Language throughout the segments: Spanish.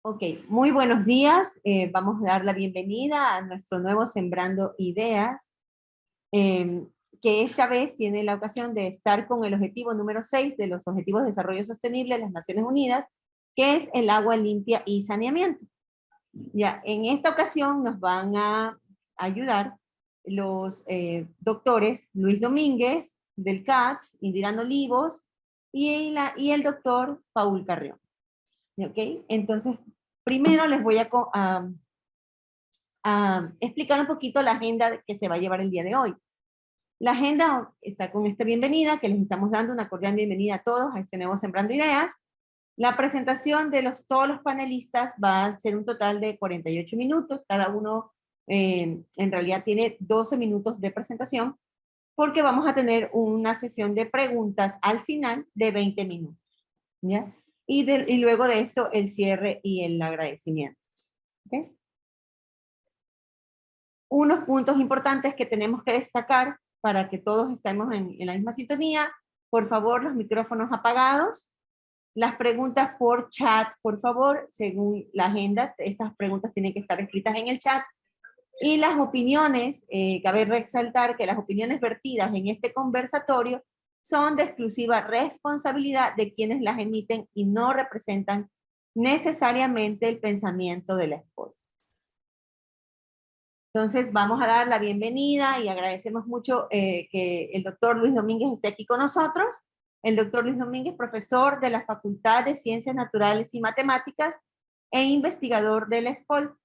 Ok, muy buenos días. Vamos a dar la bienvenida a nuestro nuevo Sembrando Ideas, que esta vez tiene la ocasión de estar con el objetivo número 6 de los Objetivos de Desarrollo Sostenible de las Naciones Unidas, que es el agua limpia y saneamiento. Ya, en esta ocasión nos van a ayudar los doctores Luis Domínguez del CATS, Indira Olivos y el doctor Paul Carrión. ¿Ok? Entonces, primero les voy a explicar un poquito la agenda que se va a llevar el día de hoy. La agenda está con esta bienvenida, que les estamos dando una cordial bienvenida a todos a este nuevo Sembrando Ideas. La presentación de todos los panelistas va a ser un total de 48 minutos. Cada uno en realidad tiene 12 minutos de presentación, porque vamos a tener una sesión de preguntas al final de 20 minutos. ¿Ya? Y luego de esto el cierre y el agradecimiento. ¿Okay? Unos puntos importantes que tenemos que destacar para que todos estemos en la misma sintonía. Por favor, los micrófonos apagados. Las preguntas por chat, por favor, según la agenda, estas preguntas tienen que estar escritas en el chat. Y las opiniones, cabe resaltar que las opiniones vertidas en este conversatorio son de exclusiva responsabilidad de quienes las emiten y no representan necesariamente el pensamiento de la escuela. Entonces vamos a dar la bienvenida y agradecemos mucho que el doctor Luis Domínguez esté aquí con nosotros. El doctor Luis Domínguez, profesor de la Facultad de Ciencias Naturales y Matemáticas e investigador de la ESPOL.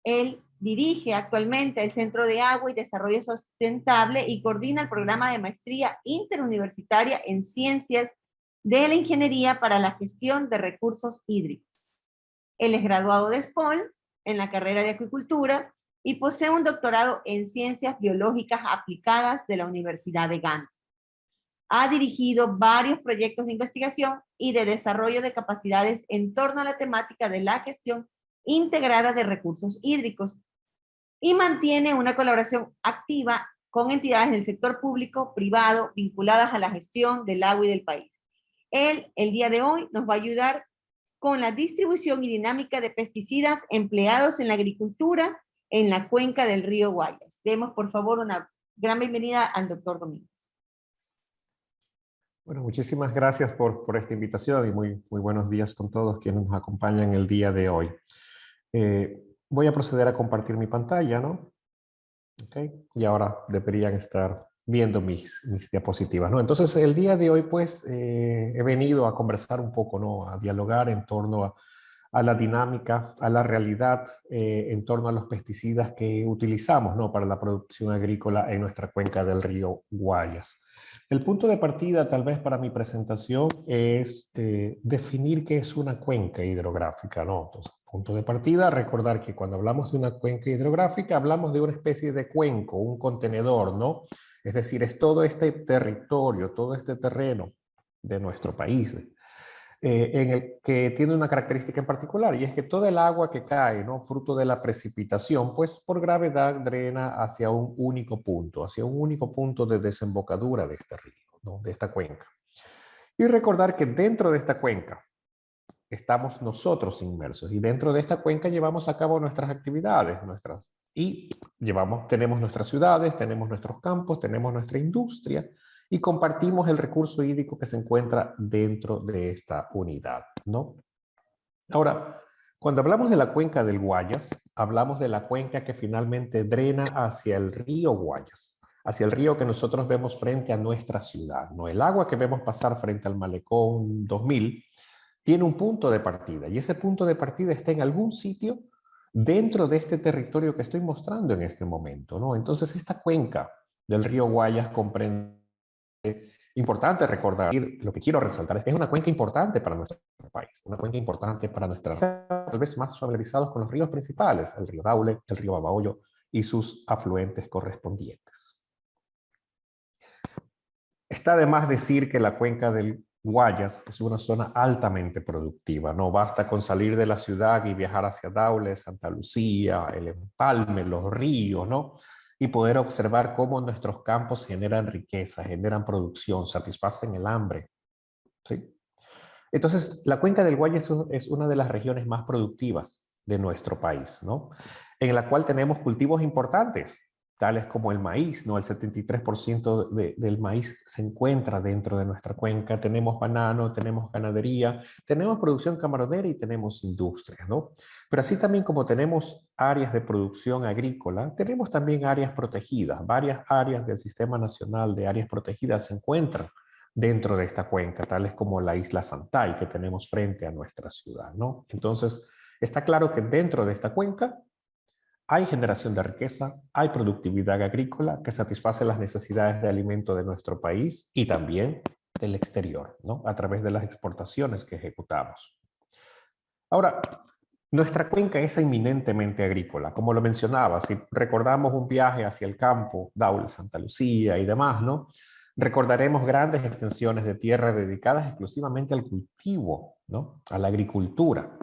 Él dirige actualmente el Centro de Agua y Desarrollo Sustentable y coordina el programa de maestría interuniversitaria en Ciencias de la Ingeniería para la Gestión de Recursos Hídricos. Él es graduado de ESPOL en la carrera de Acuicultura y posee un doctorado en Ciencias Biológicas Aplicadas de la Universidad de Gante. Ha dirigido varios proyectos de investigación y de desarrollo de capacidades en torno a la temática de la gestión integrada de recursos hídricos y mantiene una colaboración activa con entidades del sector público, privado, vinculadas a la gestión del agua y del país. Él, el día de hoy, nos va a ayudar con la distribución y dinámica de pesticidas empleados en la agricultura en la cuenca del río Guayas. Demos, por favor, una gran bienvenida al doctor Domínguez. Bueno, muchísimas gracias por esta invitación y muy buenos días con todos quienes nos acompañan el día de hoy. Voy a proceder a compartir mi pantalla, ¿no? Okay. Y ahora deberían estar viendo mis diapositivas, ¿no? Entonces, el día de hoy, pues, he venido a conversar un poco, ¿no? A dialogar en torno a la dinámica, a la realidad, en torno a los pesticidas que utilizamos, ¿no? Para la producción agrícola en nuestra cuenca del río Guayas. El punto de partida, tal vez, para mi presentación es definir qué es una cuenca hidrográfica, ¿no? Entonces, punto de partida, recordar que cuando hablamos de una cuenca hidrográfica, hablamos de una especie de cuenco, un contenedor, ¿no? Es decir, es todo este territorio, todo este terreno de nuestro país, en el que tiene una característica en particular, y es que toda el agua que cae, ¿no? Fruto de la precipitación, pues por gravedad drena hacia un único punto de desembocadura de este río, ¿no? De esta cuenca. Y recordar que dentro de esta cuenca estamos nosotros inmersos, y dentro de esta cuenca llevamos a cabo nuestras actividades, tenemos nuestras ciudades, tenemos nuestros campos, tenemos nuestra industria, y compartimos el recurso hídrico que se encuentra dentro de esta unidad, ¿no? Ahora, cuando hablamos de la cuenca del Guayas, hablamos de la cuenca que finalmente drena hacia el río Guayas, hacia el río que nosotros vemos frente a nuestra ciudad, ¿no? El agua que vemos pasar frente al Malecón 2000 tiene un punto de partida, y ese punto de partida está en algún sitio dentro de este territorio que estoy mostrando en este momento, ¿no? Entonces, esta cuenca del río Guayas comprende, importante recordar, lo que quiero resaltar es que es una cuenca importante para nuestro país, una cuenca importante para nuestra, tal vez más familiarizados con los ríos principales, el río Daule, el río Babahoyo y sus afluentes correspondientes. Está de más decir que la cuenca del Guayas es una zona altamente productiva, no basta con salir de la ciudad y viajar hacia Daule, Santa Lucía, el Empalme, los ríos, ¿no? Y poder observar cómo nuestros campos generan riqueza, generan producción, satisfacen el hambre, ¿sí? Entonces, la cuenca del Guaya es una de las regiones más productivas de nuestro país, ¿no? En la cual tenemos cultivos importantes, tales como el maíz, ¿no? El 73% del maíz se encuentra dentro de nuestra cuenca. Tenemos banano, tenemos ganadería, tenemos producción camaronera y tenemos industria, ¿no? Pero así también como tenemos áreas de producción agrícola, tenemos también áreas protegidas. Varias áreas del Sistema Nacional de Áreas Protegidas se encuentran dentro de esta cuenca, tales como la isla Santay que tenemos frente a nuestra ciudad, ¿no? Entonces, está claro que dentro de esta cuenca hay generación de riqueza, hay productividad agrícola que satisface las necesidades de alimento de nuestro país y también del exterior, ¿no? A través de las exportaciones que ejecutamos. Ahora, nuestra cuenca es eminentemente agrícola, como lo mencionaba, si recordamos un viaje hacia el campo, Daule, Santa Lucía y demás, ¿no? Recordaremos grandes extensiones de tierra dedicadas exclusivamente al cultivo, ¿no? A la agricultura.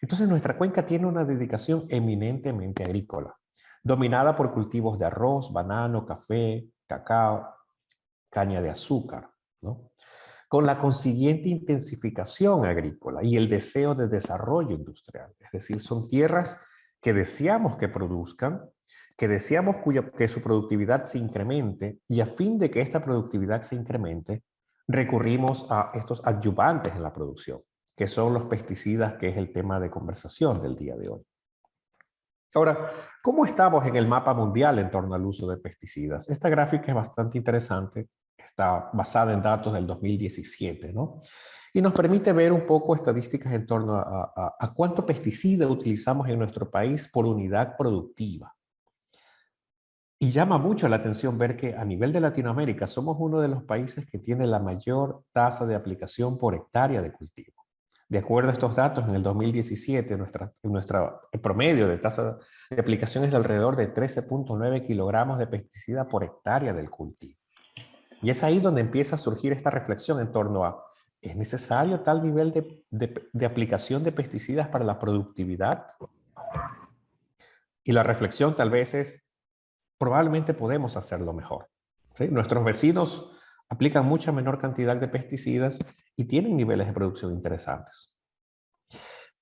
Entonces nuestra cuenca tiene una dedicación eminentemente agrícola, dominada por cultivos de arroz, banano, café, cacao, caña de azúcar, ¿no? Con la consiguiente intensificación agrícola y el deseo de desarrollo industrial. Es decir, son tierras que deseamos que produzcan, que deseamos que su productividad se incremente y a fin de que esta productividad se incremente, recurrimos a estos adyuvantes en la producción, que son los pesticidas, que es el tema de conversación del día de hoy. Ahora, ¿cómo estamos en el mapa mundial en torno al uso de pesticidas? Esta gráfica es bastante interesante, está basada en datos del 2017, ¿no? Y nos permite ver un poco estadísticas en torno a cuánto pesticida utilizamos en nuestro país por unidad productiva. Y llama mucho la atención ver que a nivel de Latinoamérica somos uno de los países que tiene la mayor tasa de aplicación por hectárea de cultivo. De acuerdo a estos datos, en el 2017 el promedio de tasa de aplicación es de alrededor de 13.9 kilogramos de pesticida por hectárea del cultivo. Y es ahí donde empieza a surgir esta reflexión en torno a, ¿es necesario tal nivel de aplicación de pesticidas para la productividad? Y la reflexión tal vez es, probablemente podemos hacerlo mejor, ¿sí? Nuestros vecinos aplican mucha menor cantidad de pesticidas y tienen niveles de producción interesantes.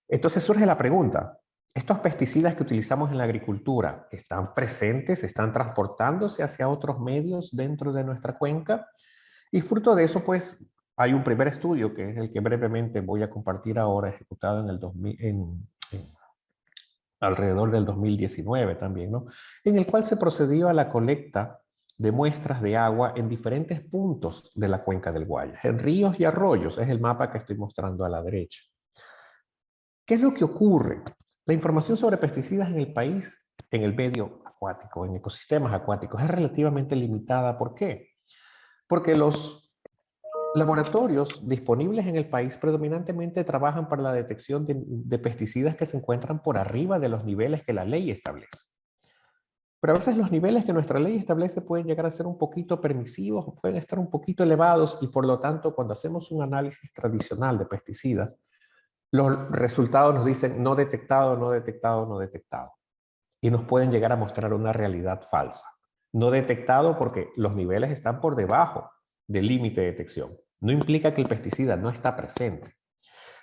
Entonces surge la pregunta, ¿estos pesticidas que utilizamos en la agricultura están presentes, están transportándose hacia otros medios dentro de nuestra cuenca? Y fruto de eso, pues, hay un primer estudio, que es el que brevemente voy a compartir ahora, ejecutado en el 2000, alrededor del 2019 también, ¿no? En el cual se procedió a la colecta de muestras de agua en diferentes puntos de la cuenca del Guaya, en ríos y arroyos, es el mapa que estoy mostrando a la derecha. ¿Qué es lo que ocurre? La información sobre pesticidas en el país, en el medio acuático, en ecosistemas acuáticos, es relativamente limitada. ¿Por qué? Porque los laboratorios disponibles en el país predominantemente trabajan para la detección de pesticidas que se encuentran por arriba de los niveles que la ley establece. Pero a veces los niveles que nuestra ley establece pueden llegar a ser un poquito permisivos o pueden estar un poquito elevados y por lo tanto cuando hacemos un análisis tradicional de pesticidas, los resultados nos dicen no detectado, no detectado, no detectado. Y nos pueden llegar a mostrar una realidad falsa. No detectado porque los niveles están por debajo del límite de detección. No implica que el pesticida no está presente.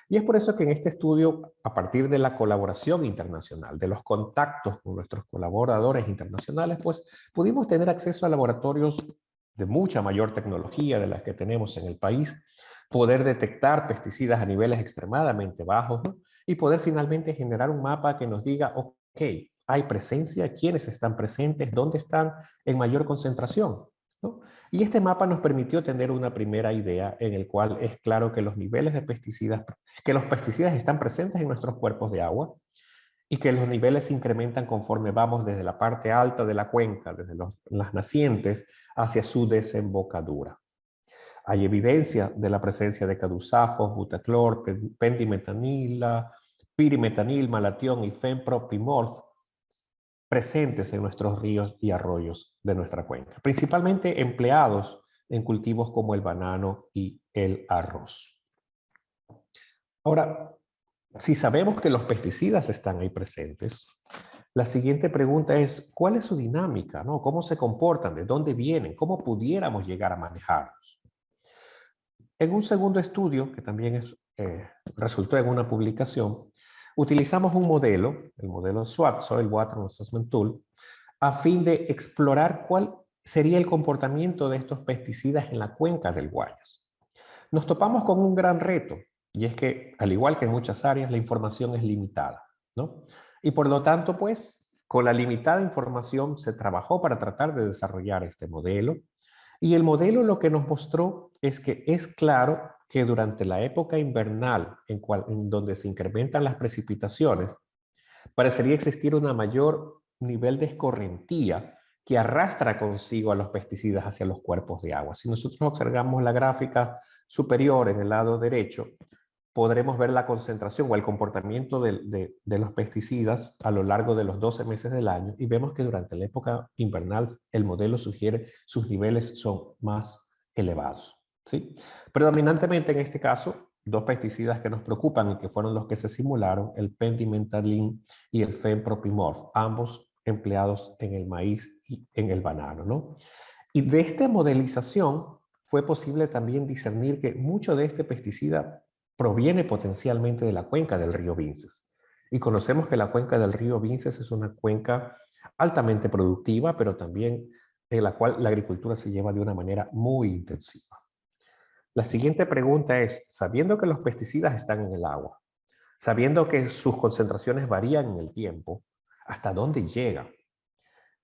Y es por eso que en este estudio, a partir de la colaboración internacional, de los contactos con nuestros colaboradores internacionales, pues pudimos tener acceso a laboratorios de mucha mayor tecnología de las que tenemos en el país, poder detectar pesticidas a niveles extremadamente bajos, ¿no? Y poder finalmente generar un mapa que nos diga, ok, hay presencia, quiénes están presentes, dónde están en mayor concentración, ¿no? Y este mapa nos permitió tener una primera idea en el cual es claro que los niveles de pesticidas, que los pesticidas están presentes en nuestros cuerpos de agua y que los niveles se incrementan conforme vamos desde la parte alta de la cuenca, desde las nacientes, hacia su desembocadura. Hay evidencia de la presencia de cadusafos, butaclor, pendimetanila, pirimetanil, malatión y fenpropimorf presentes en nuestros ríos y arroyos de nuestra cuenca, principalmente empleados en cultivos como el banano y el arroz. Ahora, si sabemos que los pesticidas están ahí presentes, la siguiente pregunta es, ¿cuál es su dinámica, ¿no? ¿Cómo se comportan? ¿De dónde vienen? ¿Cómo pudiéramos llegar a manejarlos? En un segundo estudio, que también es resultó en una publicación, utilizamos un modelo, el modelo SWAT, Soil Water Assessment Tool, a fin de explorar cuál sería el comportamiento de estos pesticidas en la cuenca del Guayas. Nos topamos con un gran reto, y es que, al igual que en muchas áreas, la información es limitada, ¿no? Y por lo tanto, pues, con la limitada información se trabajó para tratar de desarrollar este modelo, y el modelo lo que nos mostró es que es claro que durante la época invernal, en donde se incrementan las precipitaciones, parecería existir un mayor nivel de escorrentía que arrastra consigo a los pesticidas hacia los cuerpos de agua. Si nosotros observamos la gráfica superior en el lado derecho, podremos ver la concentración o el comportamiento de los pesticidas a lo largo de los 12 meses del año, y vemos que durante la época invernal el modelo sugiere sus niveles son más elevados, ¿sí? Predominantemente en este caso, dos pesticidas que nos preocupan y que fueron los que se simularon, el pendimetalin y el fenpropimorph, ambos empleados en el maíz y en el banano, ¿no? Y de esta modelización fue posible también discernir que mucho de este pesticida proviene potencialmente de la cuenca del río Vinces. Y conocemos que la cuenca del río Vinces es una cuenca altamente productiva, pero también en la cual la agricultura se lleva de una manera muy intensiva. La siguiente pregunta es, sabiendo que los pesticidas están en el agua, sabiendo que sus concentraciones varían en el tiempo, ¿hasta dónde llegan?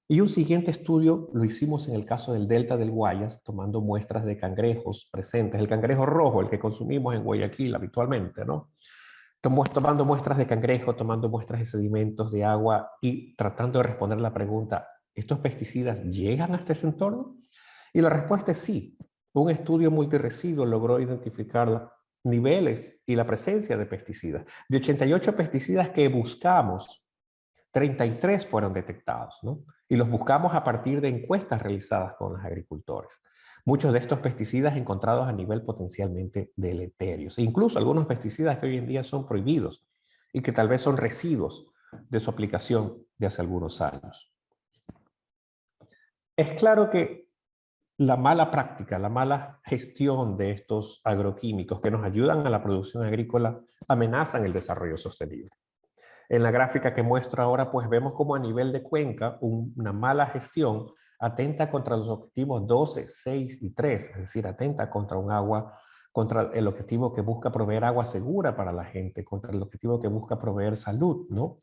Y un siguiente estudio lo hicimos en el caso del delta del Guayas, tomando muestras de cangrejos presentes, el cangrejo rojo, el que consumimos en Guayaquil habitualmente, ¿no? Tomando muestras de cangrejo, tomando muestras de sedimentos de agua y tratando de responder la pregunta, ¿estos pesticidas llegan hasta ese entorno? Y la respuesta es sí. Un estudio multiresiduo logró identificar niveles y la presencia de pesticidas. De 88 pesticidas que buscamos, 33 fueron detectados, ¿no? Y los buscamos a partir de encuestas realizadas con los agricultores. Muchos de estos pesticidas encontrados a nivel potencialmente deleterios, e incluso algunos pesticidas que hoy en día son prohibidos y que tal vez son residuos de su aplicación de hace algunos años. Es claro que la mala práctica, la mala gestión de estos agroquímicos que nos ayudan a la producción agrícola amenazan el desarrollo sostenible. En la gráfica que muestro ahora, pues vemos como a nivel de cuenca una mala gestión atenta contra los objetivos 12, 6 y 3, es decir, atenta contra contra el objetivo que busca proveer agua segura para la gente, contra el objetivo que busca proveer salud, ¿no?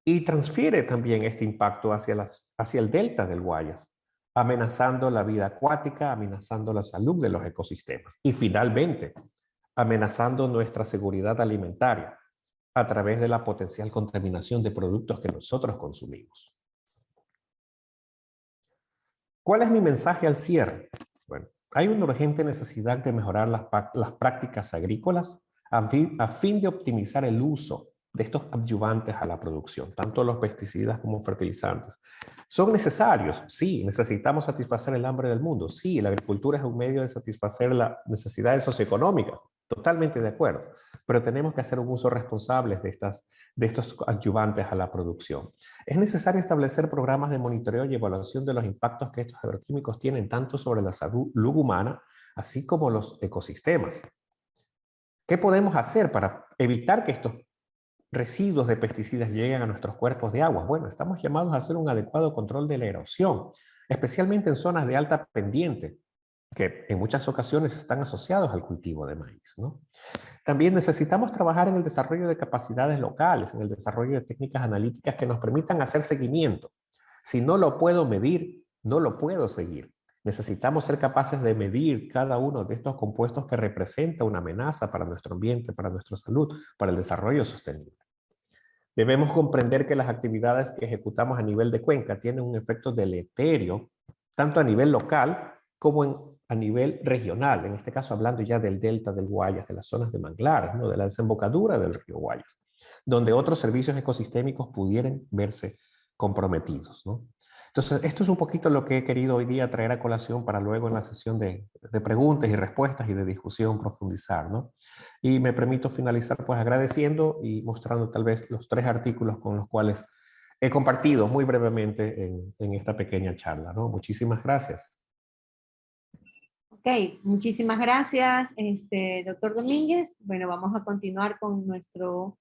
Y transfiere también este impacto hacia el delta del Guayas, amenazando la vida acuática, amenazando la salud de los ecosistemas y finalmente amenazando nuestra seguridad alimentaria a través de la potencial contaminación de productos que nosotros consumimos. ¿Cuál es mi mensaje al cierre? Bueno, hay una urgente necesidad de mejorar las prácticas agrícolas a fin de optimizar el uso de estos adyuvantes a la producción, tanto los pesticidas como fertilizantes. ¿Son necesarios? Sí. ¿Necesitamos satisfacer el hambre del mundo? Sí. La agricultura es un medio de satisfacer las necesidades socioeconómicas. Totalmente de acuerdo. Pero tenemos que hacer un uso responsable de estos adyuvantes a la producción. Es necesario establecer programas de monitoreo y evaluación de los impactos que estos agroquímicos tienen tanto sobre la salud humana, así como los ecosistemas. ¿Qué podemos hacer para evitar que estos residuos de pesticidas lleguen a nuestros cuerpos de agua? Bueno, estamos llamados a hacer un adecuado control de la erosión, especialmente en zonas de alta pendiente, que en muchas ocasiones están asociados al cultivo de maíz, ¿no? También necesitamos trabajar en el desarrollo de capacidades locales, en el desarrollo de técnicas analíticas que nos permitan hacer seguimiento. Si no lo puedo medir, no lo puedo seguir. Necesitamos ser capaces de medir cada uno de estos compuestos que representa una amenaza para nuestro ambiente, para nuestra salud, para el desarrollo sostenible. Debemos comprender que las actividades que ejecutamos a nivel de cuenca tienen un efecto deleterio, tanto a nivel local como a nivel regional, en este caso hablando ya del delta del Guayas, de las zonas de manglares, ¿no? De la desembocadura del río Guayas, donde otros servicios ecosistémicos pudieran verse comprometidos, ¿no? Entonces, esto es un poquito lo que he querido hoy día traer a colación para luego en la sesión de preguntas y respuestas y de discusión profundizar, ¿no? Y me permito finalizar pues agradeciendo y mostrando tal vez los 3 artículos con los cuales he compartido muy brevemente en esta pequeña charla, ¿no? Muchísimas gracias. Ok, muchísimas gracias, doctor Domínguez. Bueno, vamos a continuar con nuestro,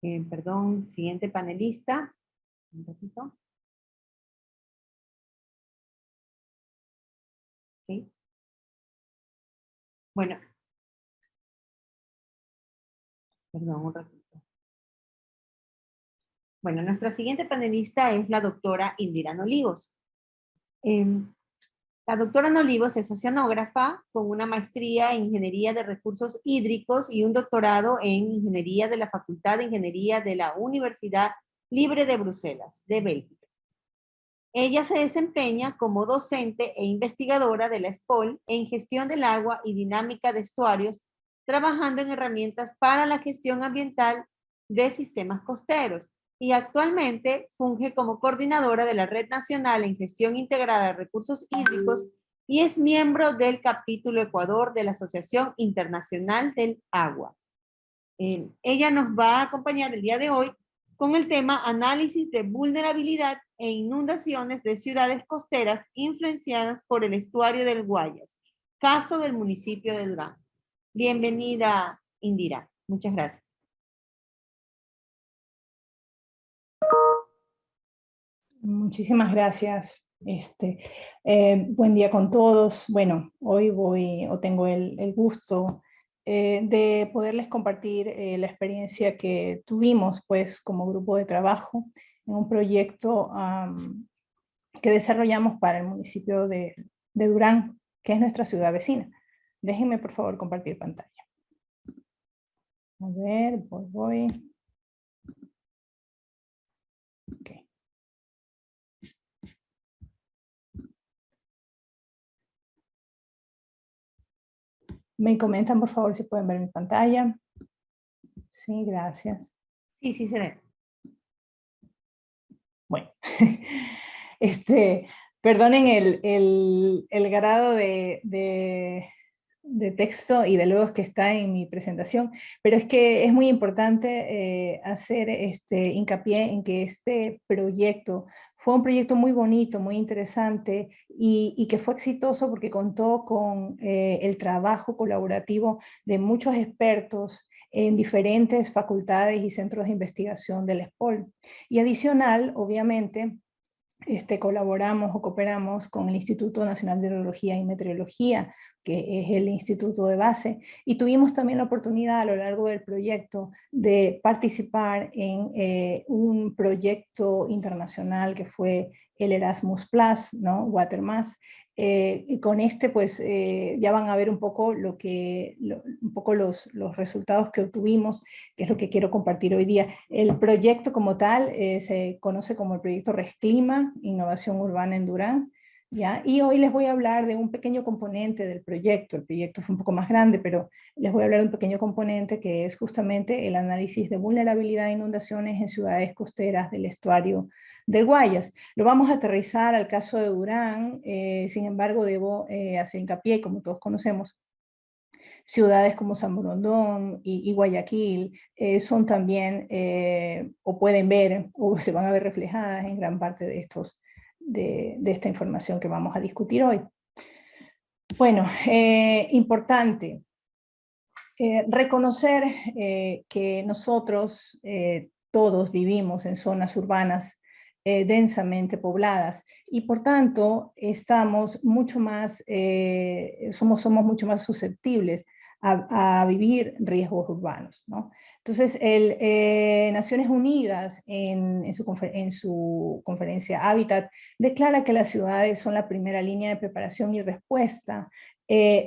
siguiente panelista. Un ratito. Ok. Bueno, perdón, un ratito. Bueno, nuestra siguiente panelista es la doctora Indira Olivos. La doctora Olivos es oceanógrafa con una maestría en Ingeniería de Recursos Hídricos y un doctorado en Ingeniería de la Facultad de Ingeniería de la Universidad Libre de Bruselas, de Bélgica. Ella se desempeña como docente e investigadora de la ESPOL en gestión del agua y dinámica de estuarios, trabajando en herramientas para la gestión ambiental de sistemas costeros, y actualmente funge como coordinadora de la Red Nacional en Gestión Integrada de Recursos Hídricos y es miembro del capítulo Ecuador de la Asociación Internacional del Agua. Ella nos va a acompañar el día de hoy con el tema análisis de vulnerabilidad e inundaciones de ciudades costeras influenciadas por el estuario del Guayas, caso del municipio de Durán. Bienvenida, Indira. Muchas gracias. Muchísimas gracias. Buen día con todos. Bueno, hoy tengo el gusto de poderles compartir la experiencia que tuvimos pues como grupo de trabajo en un proyecto que desarrollamos para el municipio de Durán, que es nuestra ciudad vecina. Déjenme por favor compartir pantalla. A ver, voy. Okay. Me comentan por favor si pueden ver mi pantalla. Sí, gracias. Sí, sí se ve. Bueno, perdonen el grado de texto y de logos que está en mi presentación, pero es que es muy importante hacer hincapié en que este proyecto fue un proyecto muy bonito, muy interesante y que fue exitoso porque contó con el trabajo colaborativo de muchos expertos en diferentes facultades y centros de investigación del ESPOL. Y adicional, obviamente, colaboramos o cooperamos con el Instituto Nacional de Hidrología y Meteorología, que es el instituto de base, y tuvimos también la oportunidad a lo largo del proyecto de participar en un proyecto internacional que fue el Erasmus Plus, ¿no? Watermas, y con pues ya van a ver un poco los resultados que obtuvimos, que es lo que quiero compartir hoy día. El proyecto como tal se conoce como el proyecto Resclima, Innovación Urbana en Durán, ¿ya? Y hoy les voy a hablar de un pequeño componente del proyecto. El proyecto fue un poco más grande, pero les voy a hablar de un pequeño componente que es justamente el análisis de vulnerabilidad a inundaciones en ciudades costeras del estuario del Guayas. Lo vamos a aterrizar al caso de Durán, sin embargo debo hacer hincapié, como todos conocemos, ciudades como San Borondón y Guayaquil son también, o pueden ver, o se van a ver reflejadas en gran parte de esta información que vamos a discutir hoy. Bueno, importante reconocer que nosotros todos vivimos en zonas urbanas densamente pobladas y por tanto estamos mucho más, somos mucho más susceptibles a vivir riesgos urbanos, ¿no? Entonces, Naciones Unidas en su conferencia Hábitat declara que las ciudades son la primera línea de preparación y respuesta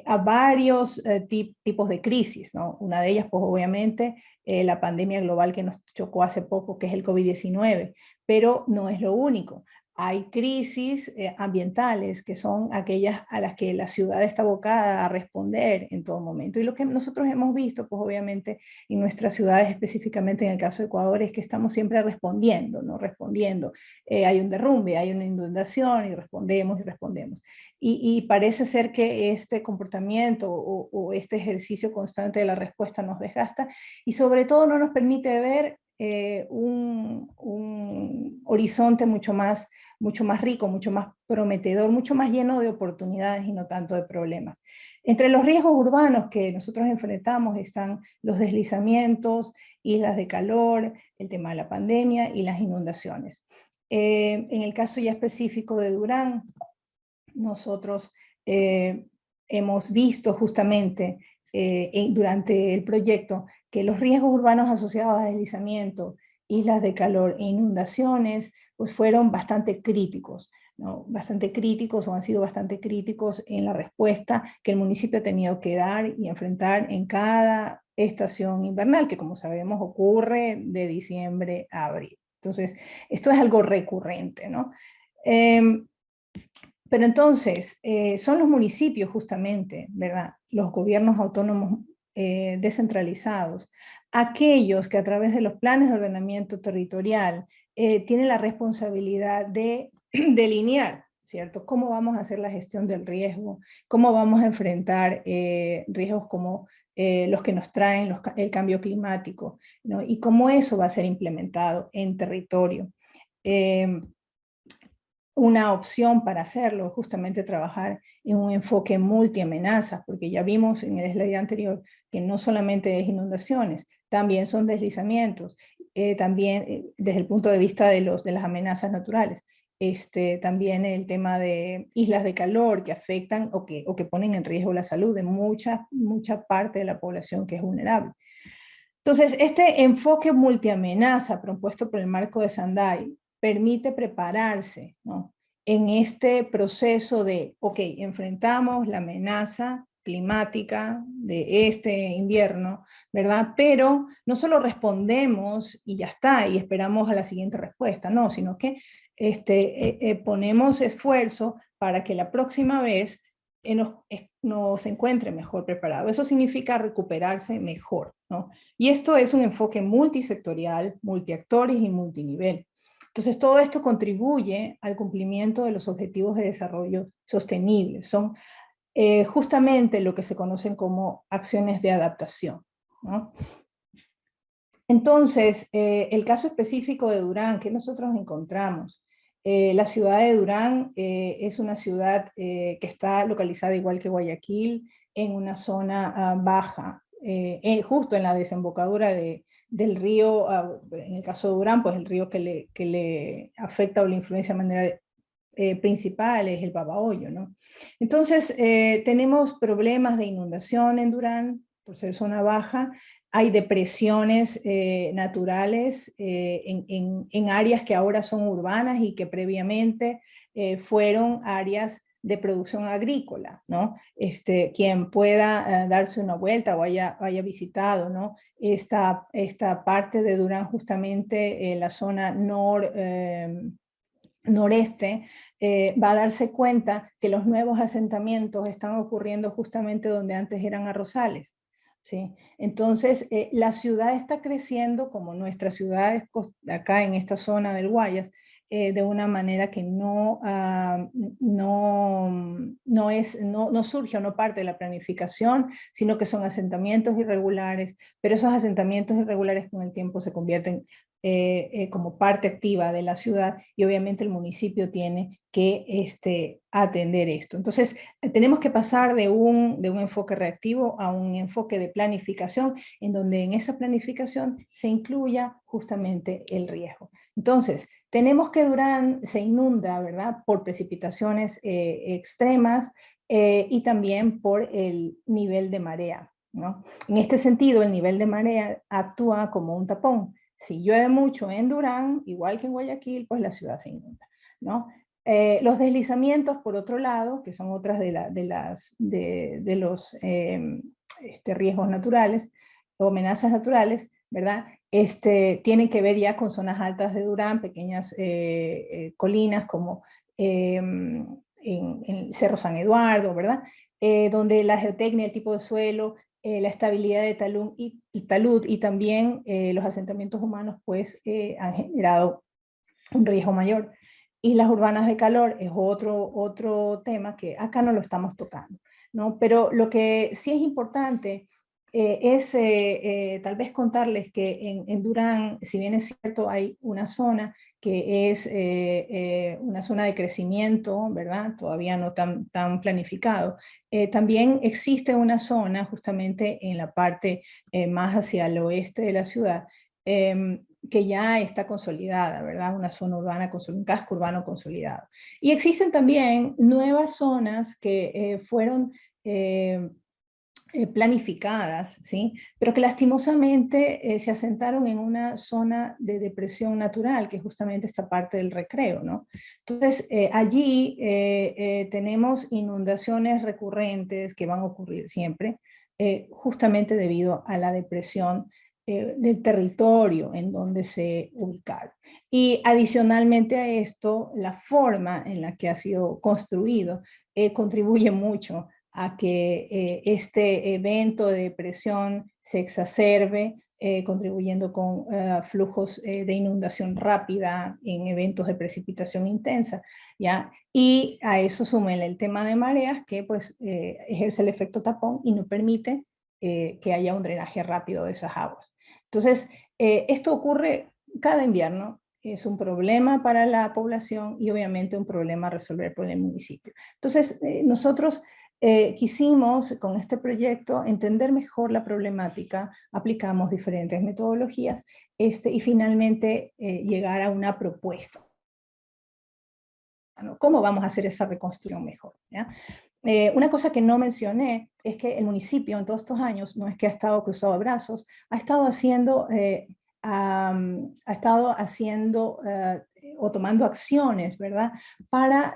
a varios tipos de crisis, ¿no? Una de ellas, pues obviamente, la pandemia global que nos chocó hace poco, que es el COVID-19, pero no es lo único. Hay crisis ambientales que son aquellas a las que la ciudad está abocada a responder en todo momento. Y lo que nosotros hemos visto, pues obviamente en nuestras ciudades, específicamente en el caso de Ecuador, es que estamos siempre respondiendo, ¿no? Respondiendo. Hay un derrumbe, hay una inundación y respondemos y respondemos. Y parece ser que este comportamiento o este ejercicio constante de la respuesta nos desgasta y sobre todo no nos permite ver un horizonte mucho más mucho más rico, mucho más prometedor, mucho más lleno de oportunidades y no tanto de problemas. Entre los riesgos urbanos que nosotros enfrentamos están los deslizamientos, islas de calor, el tema de la pandemia y las inundaciones. En el caso ya específico de Durán, nosotros hemos visto justamente durante el proyecto que los riesgos urbanos asociados a deslizamiento, islas de calor e inundaciones, pues fueron bastante críticos, ¿no? Bastante críticos o han sido bastante críticos en la respuesta que el municipio ha tenido que dar y enfrentar en cada estación invernal, que como sabemos ocurre de diciembre a abril. Entonces, esto es algo recurrente, ¿no? Pero entonces, son los municipios justamente, ¿verdad? Los gobiernos autónomos descentralizados, aquellos que a través de los planes de ordenamiento territorial tienen la responsabilidad de delinear, ¿cierto? ¿Cómo vamos a hacer la gestión del riesgo? ¿Cómo vamos a enfrentar riesgos como los que nos traen el cambio climático, ¿no? Y cómo eso va a ser implementado en territorio. Una opción para hacerlo, justamente trabajar en un enfoque multiamenazas, porque ya vimos en el slide anterior que no solamente es inundaciones, también son deslizamientos, también desde el punto de vista de las amenazas naturales. También el tema de islas de calor que afectan o que ponen en riesgo la salud de mucha parte de la población que es vulnerable. Entonces, este enfoque multiamenaza propuesto por el marco de Sendai permite prepararse, ¿no? En este proceso de, ok, enfrentamos la amenaza climática de este invierno, ¿verdad? Pero no solo respondemos y ya está, y esperamos a la siguiente respuesta, no, sino que ponemos esfuerzo para que la próxima vez nos encuentre mejor preparado. Eso significa recuperarse mejor, ¿no? Y esto es un enfoque multisectorial, multiactores y multinivel. Entonces, todo esto contribuye al cumplimiento de los objetivos de desarrollo sostenible. Son justamente lo que se conocen como acciones de adaptación, ¿no? Entonces, el caso específico de Durán, que nosotros encontramos, la ciudad de Durán es una ciudad que está localizada igual que Guayaquil, en una zona baja, justo en la desembocadura del río, en el caso de Durán, pues el río que le afecta o le influencia de manera principal es el Babahoyo, ¿no? Entonces, tenemos problemas de inundación en Durán, por ser zona baja. Hay depresiones naturales en áreas que ahora son urbanas y que previamente fueron áreas de producción agrícola, ¿no? Quien pueda darse una vuelta o haya visitado, ¿no? Esta parte de Durán, justamente la zona noreste, va a darse cuenta que los nuevos asentamientos están ocurriendo justamente donde antes eran arrozales. ¿Sí? Entonces, la ciudad está creciendo como nuestras ciudades acá en esta zona del Guayas, de una manera que no surge o no parte de la planificación, sino que son asentamientos irregulares, pero esos asentamientos irregulares con el tiempo se convierten como parte activa de la ciudad y obviamente el municipio tiene que atender esto. Entonces, tenemos que pasar de un enfoque reactivo a un enfoque de planificación, en donde en esa planificación se incluya justamente el riesgo. Entonces, tenemos que Durán se inunda, ¿verdad?, por precipitaciones extremas y también por el nivel de marea, ¿no? En este sentido, el nivel de marea actúa como un tapón. Si llueve mucho en Durán, igual que en Guayaquil, pues la ciudad se inunda, ¿no? Los deslizamientos, por otro lado, que son otras de los riesgos naturales o amenazas naturales, ¿verdad? Tienen que ver ya con zonas altas de Durán, pequeñas colinas como en Cerro San Eduardo, ¿verdad? Donde la geotecnia, el tipo de suelo, la estabilidad de talud y también los asentamientos humanos pues han generado un riesgo mayor. Islas urbanas de calor es otro tema que acá no lo estamos tocando, ¿no? Pero lo que sí es importante tal vez contarles que en Durán, si bien es cierto, hay una zona que es una zona de crecimiento, ¿verdad? Todavía no tan planificado. También existe una zona justamente en la parte más hacia el oeste de la ciudad, que ya está consolidada, ¿verdad? Una zona urbana, un casco urbano consolidado. Y existen también nuevas zonas que fueron planificadas, ¿sí? Pero que lastimosamente se asentaron en una zona de depresión natural, que es justamente esta parte del Recreo, ¿no? Entonces, allí tenemos inundaciones recurrentes que van a ocurrir siempre, justamente debido a la depresión del territorio en donde se ubicaron. Y adicionalmente a esto, la forma en la que ha sido construido contribuye mucho a que este evento de depresión se exacerbe, contribuyendo con flujos de inundación rápida en eventos de precipitación intensa, ¿ya? Y a eso súmenle el tema de mareas, que pues ejerce el efecto tapón y no permite que haya un drenaje rápido de esas aguas. Entonces, esto ocurre cada invierno, es un problema para la población y obviamente un problema a resolver por el municipio. Entonces, nosotros quisimos con este proyecto entender mejor la problemática, aplicamos diferentes metodologías y finalmente llegar a una propuesta, ¿no? ¿Cómo vamos a hacer esa reconstrucción mejor? ¿Ya? Una cosa que no mencioné es que el municipio en todos estos años no es que ha estado cruzado de brazos, ha estado haciendo o tomando acciones, ¿verdad? Para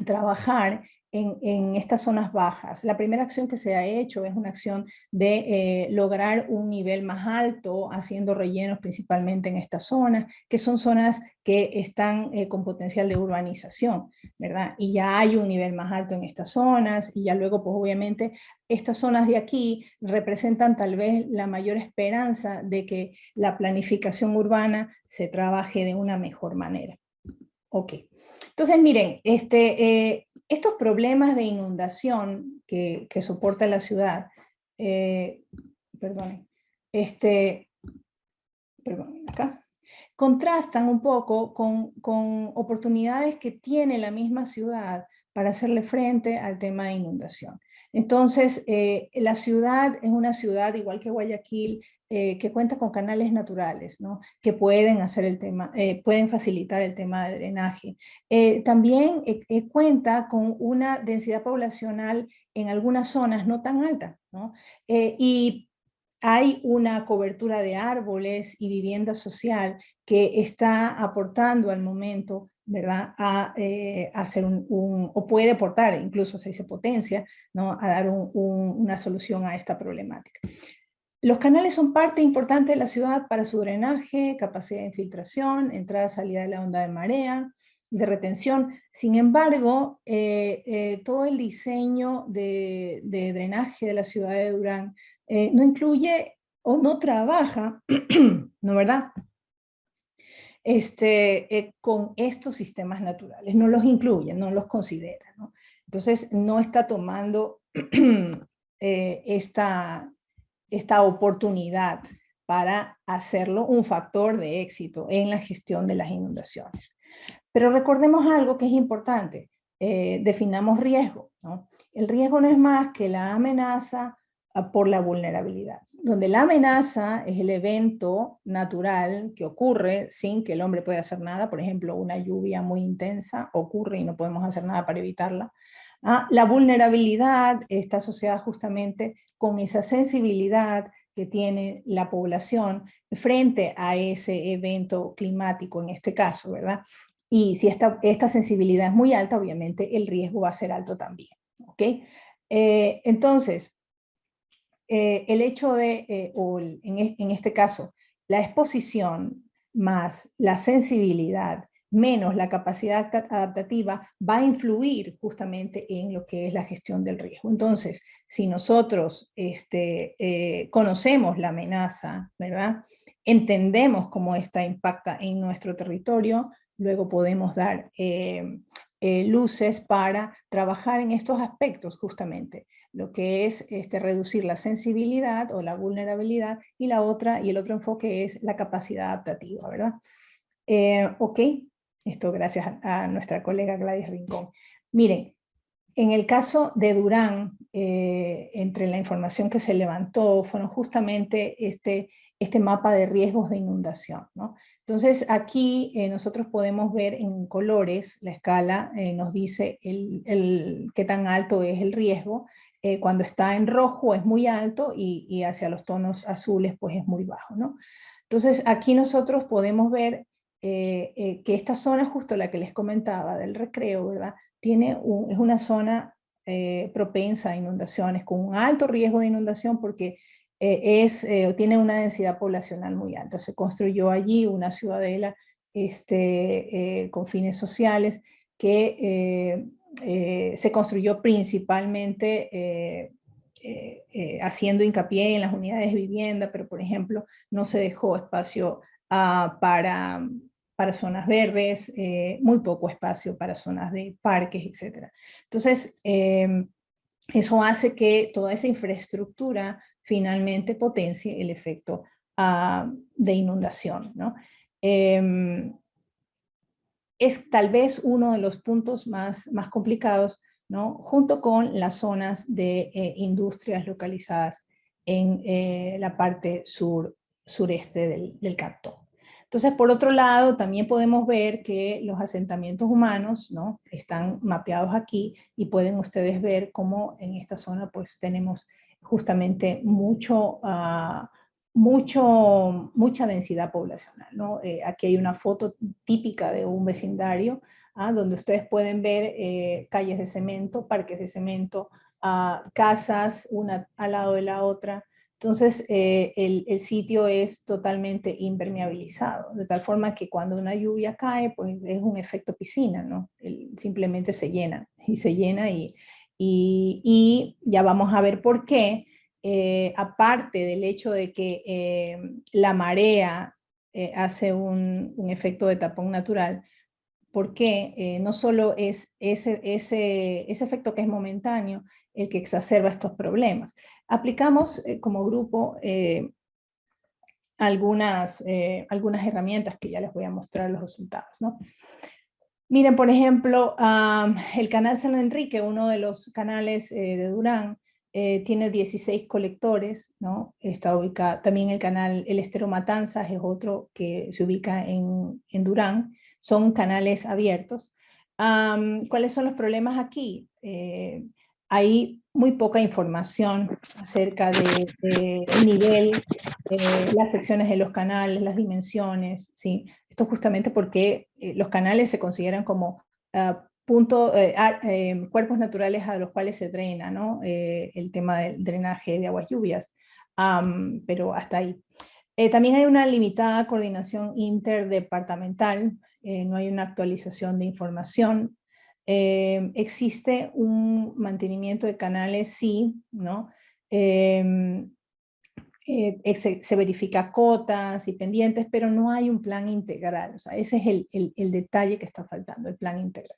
trabajar en estas zonas bajas. La primera acción que se ha hecho es una acción de lograr un nivel más alto, haciendo rellenos principalmente en estas zonas, que son zonas que están con potencial de urbanización, ¿verdad? Y ya hay un nivel más alto en estas zonas, y ya luego, pues obviamente, estas zonas de aquí representan tal vez la mayor esperanza de que la planificación urbana se trabaje de una mejor manera. Ok. Entonces, miren, estos problemas de inundación que soporta la ciudad, perdonen, acá, contrastan un poco con oportunidades que tiene la misma ciudad para hacerle frente al tema de inundación. Entonces, la ciudad es una ciudad, igual que Guayaquil, que cuenta con canales naturales, ¿no? Que pueden hacer pueden facilitar el tema de drenaje. También cuenta con una densidad poblacional en algunas zonas no tan alta, ¿no? Y hay una cobertura de árboles y vivienda social que está aportando al momento, ¿verdad?, a hacer o puede aportar, incluso se dice potencia, ¿no?, a dar una solución a esta problemática. Los canales son parte importante de la ciudad para su drenaje, capacidad de infiltración, entrada y salida de la onda de marea, de retención. Sin embargo, todo el diseño de drenaje de la ciudad de Durán no incluye o no trabaja, ¿no, verdad?, con estos sistemas naturales, no los incluye, no los considera, ¿no? Entonces, no está tomando esta oportunidad para hacerlo un factor de éxito en la gestión de las inundaciones. Pero recordemos algo que es importante, definamos riesgo, ¿no? El riesgo no es más que la amenaza por la vulnerabilidad, donde la amenaza es el evento natural que ocurre sin que el hombre pueda hacer nada. Por ejemplo, una lluvia muy intensa ocurre y no podemos hacer nada para evitarla. La vulnerabilidad está asociada justamente con esa sensibilidad que tiene la población frente a ese evento climático en este caso, ¿verdad? Y si esta sensibilidad es muy alta, obviamente el riesgo va a ser alto también, ¿ok? Entonces, el hecho de, en este caso, la exposición más la sensibilidad menos la capacidad adaptativa va a influir justamente en lo que es la gestión del riesgo. Entonces, si nosotros conocemos la amenaza, ¿verdad?, entendemos cómo esta impacta en nuestro territorio, luego podemos dar luces para trabajar en estos aspectos justamente, lo que es reducir la sensibilidad o la vulnerabilidad, y el otro enfoque es la capacidad adaptativa, ¿verdad? Ok, esto gracias a nuestra colega Gladys Rincón. Miren, en el caso de Durán, entre la información que se levantó, fueron justamente este mapa de riesgos de inundación, ¿no? Entonces aquí nosotros podemos ver en colores, la escala nos dice qué tan alto es el riesgo. Cuando está en rojo es muy alto y hacia los tonos azules pues es muy bajo, ¿no? Entonces aquí nosotros podemos ver que esta zona, justo la que les comentaba del Recreo, ¿verdad? Es una zona propensa a inundaciones, con un alto riesgo de inundación porque tiene una densidad poblacional muy alta. Se construyó allí una ciudadela con fines sociales que se construyó principalmente haciendo hincapié en las unidades de vivienda, pero por ejemplo no se dejó espacio para zonas verdes, muy poco espacio para zonas de parques, etc. Entonces, eso hace que toda esa infraestructura finalmente potencie el efecto de inundación, ¿no? Es tal vez uno de los puntos más complicados, ¿no? Junto con las zonas de industrias localizadas en la parte sureste del cantón. Entonces, por otro lado, también podemos ver que los asentamientos humanos, ¿no? Están mapeados aquí y pueden ustedes ver cómo en esta zona pues tenemos justamente mucha densidad poblacional, ¿no? Aquí hay una foto típica de un vecindario, donde ustedes pueden ver calles de cemento, parques de cemento, casas una al lado de la otra. Entonces, el sitio es totalmente impermeabilizado, de tal forma que cuando una lluvia cae, pues es un efecto piscina, ¿no? Simplemente se llena y se llena y ya vamos a ver por qué. Aparte del hecho de que la marea hace un efecto de tapón natural, porque no solo es ese efecto que es momentáneo el que exacerba estos problemas. Aplicamos como grupo algunas herramientas que ya les voy a mostrar los resultados, ¿no? Miren, por ejemplo, el canal San Enrique, uno de los canales de Durán, tiene 16 colectores, ¿no? Está ubicado también el Estero Matanzas, es otro que se ubica en Durán. Son canales abiertos. ¿Cuáles son los problemas aquí? Hay muy poca información acerca del nivel, las secciones de los canales, las dimensiones, ¿sí? Esto justamente porque los canales se consideran como cuerpos naturales a los cuales se drena, ¿no? El tema del drenaje de aguas lluvias, pero hasta ahí. También hay una limitada coordinación interdepartamental, no hay una actualización de información. Existe un mantenimiento de canales, sí, ¿no? Se verifica cotas y pendientes, pero no hay un plan integral. O sea, ese es el detalle que está faltando, el plan integral.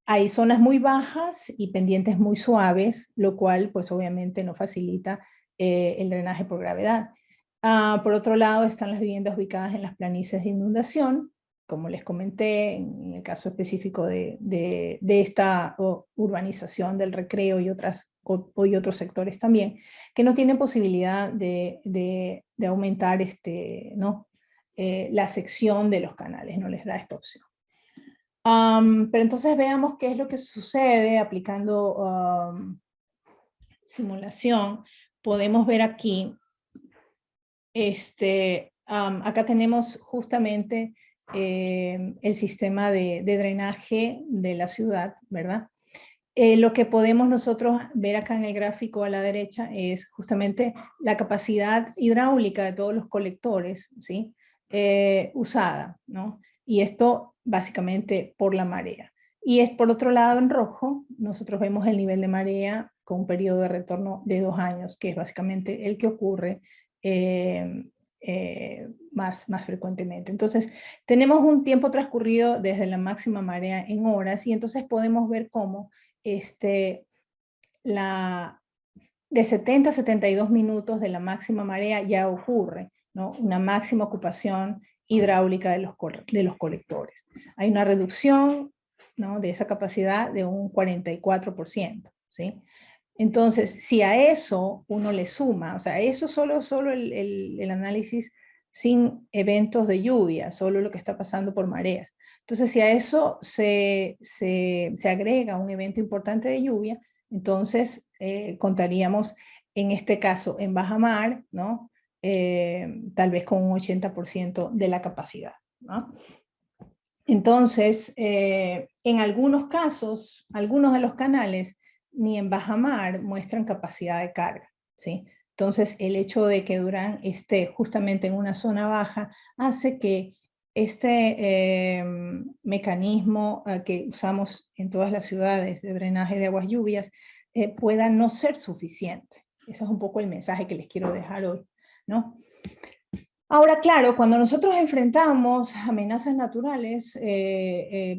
Hay zonas muy bajas y pendientes muy suaves, lo cual pues obviamente no facilita el drenaje por gravedad. Por otro lado están las viviendas ubicadas en las planicies de inundación, como les comenté, en el caso específico de esta urbanización del Recreo y otros sectores también, que no tienen posibilidad de aumentar ¿no? La sección de los canales, no les da esta opción. Pero entonces veamos qué es lo que sucede aplicando simulación. Podemos ver aquí, acá tenemos justamente el sistema de drenaje de la ciudad, ¿verdad? Lo que podemos nosotros ver acá en el gráfico a la derecha es justamente la capacidad hidráulica de todos los colectores, ¿sí? Usada, ¿no? Y esto básicamente por la marea. Y es por otro lado en rojo, nosotros vemos el nivel de marea con un periodo de retorno de 2 años, que es básicamente el que ocurre más frecuentemente. Entonces, tenemos un tiempo transcurrido desde la máxima marea en horas y entonces podemos ver cómo de 70 a 72 minutos de la máxima marea ya ocurre, ¿no? Una máxima ocupación hidráulica de los colectores. Hay una reducción, ¿no?, de esa capacidad de un 44%, ¿sí? Entonces, si a eso uno le suma, o sea, eso solo el análisis sin eventos de lluvia, solo lo que está pasando por mareas. Entonces, si a eso se agrega un evento importante de lluvia, entonces contaríamos, en este caso, en baja mar, ¿no? Tal vez con un 80% de la capacidad, ¿no? Entonces, en algunos casos, algunos de los canales ni en baja mar muestran capacidad de carga, ¿sí? Entonces, el hecho de que Durán esté justamente en una zona baja hace que este mecanismo que usamos en todas las ciudades de drenaje de aguas lluvias pueda no ser suficiente. Ese es un poco el mensaje que les quiero dejar hoy, ¿no? Ahora, claro, cuando nosotros enfrentamos amenazas naturales,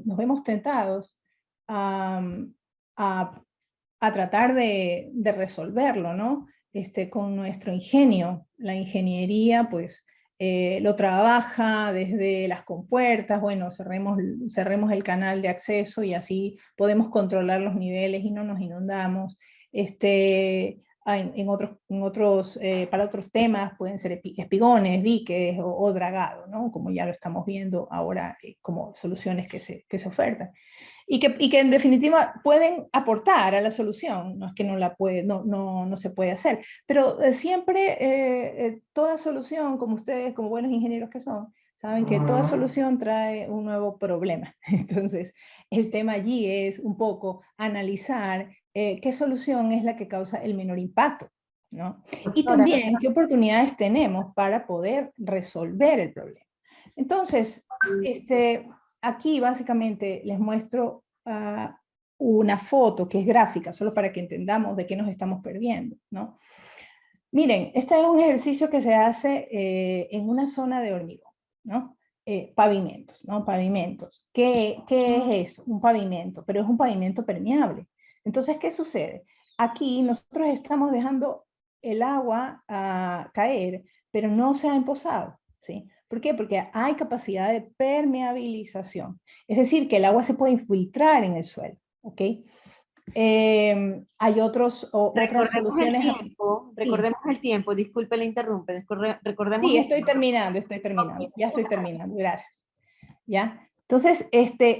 nos vemos tentados a, a tratar de resolverlo, ¿no? Con nuestro ingenio. La ingeniería, pues, lo trabaja desde las compuertas, bueno, cerremos el canal de acceso y así podemos controlar los niveles y no nos inundamos. Para otros temas pueden ser espigones, diques o dragado, ¿no? Como ya lo estamos viendo ahora como soluciones que se ofertan. Y que en definitiva pueden aportar a la solución, no es que no se puede hacer, pero siempre toda solución, como ustedes, como buenos ingenieros que son, saben que toda solución trae un nuevo problema. Entonces, el tema allí es un poco analizar qué solución es la que causa el menor impacto, ¿no? Y también qué oportunidades tenemos para poder resolver el problema. Entonces, aquí básicamente les muestro una foto que es gráfica, solo para que entendamos de qué nos estamos perdiendo, ¿no? Miren, este es un ejercicio que se hace en una zona de hormigón, ¿no? Pavimentos, ¿no? Pavimentos. ¿Qué es esto? Un pavimento, pero es un pavimento permeable. Entonces, ¿qué sucede? Aquí nosotros estamos dejando el agua caer, pero no se ha empozado, ¿sí? ¿Por qué? Porque hay capacidad de permeabilización. Es decir, que el agua se puede infiltrar en el suelo, ¿ok? Hay otras soluciones. Recordemos el tiempo, disculpe, le interrumpe. Recordemos Sí, estoy terminando, ya estoy terminando, gracias. ¿Ya? Entonces,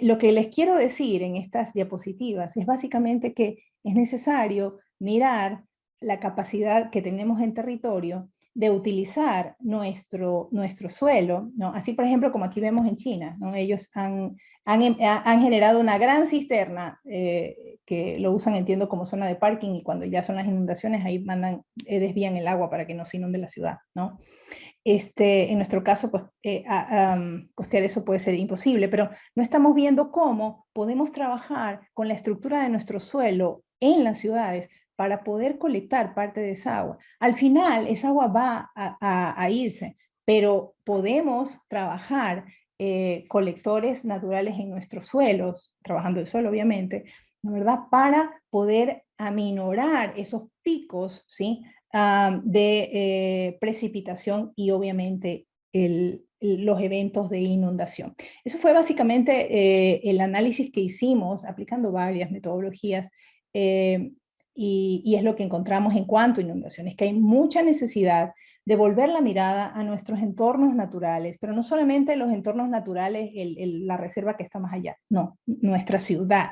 lo que les quiero decir en estas diapositivas es básicamente que es necesario mirar la capacidad que tenemos en territorio de utilizar nuestro suelo, ¿no? Así, por ejemplo, como aquí vemos en China, ¿no? Ellos han generado una gran cisterna que lo usan, entiendo, como zona de parking, y cuando ya son las inundaciones, ahí desvían el agua para que no se inunde la ciudad, ¿no? En nuestro caso, pues, costear eso puede ser imposible, pero no estamos viendo cómo podemos trabajar con la estructura de nuestro suelo en las ciudades para poder colectar parte de esa agua. Al final, esa agua va a irse, pero podemos trabajar colectores naturales en nuestros suelos, trabajando el suelo, obviamente, ¿no, verdad? Para poder aminorar esos picos, ¿sí?, de precipitación y obviamente los eventos de inundación. Eso fue básicamente el análisis que hicimos aplicando varias metodologías y es lo que encontramos en cuanto a inundaciones, que hay mucha necesidad de volver la mirada a nuestros entornos naturales, pero no solamente los entornos naturales, la reserva que está más allá, no, nuestra ciudad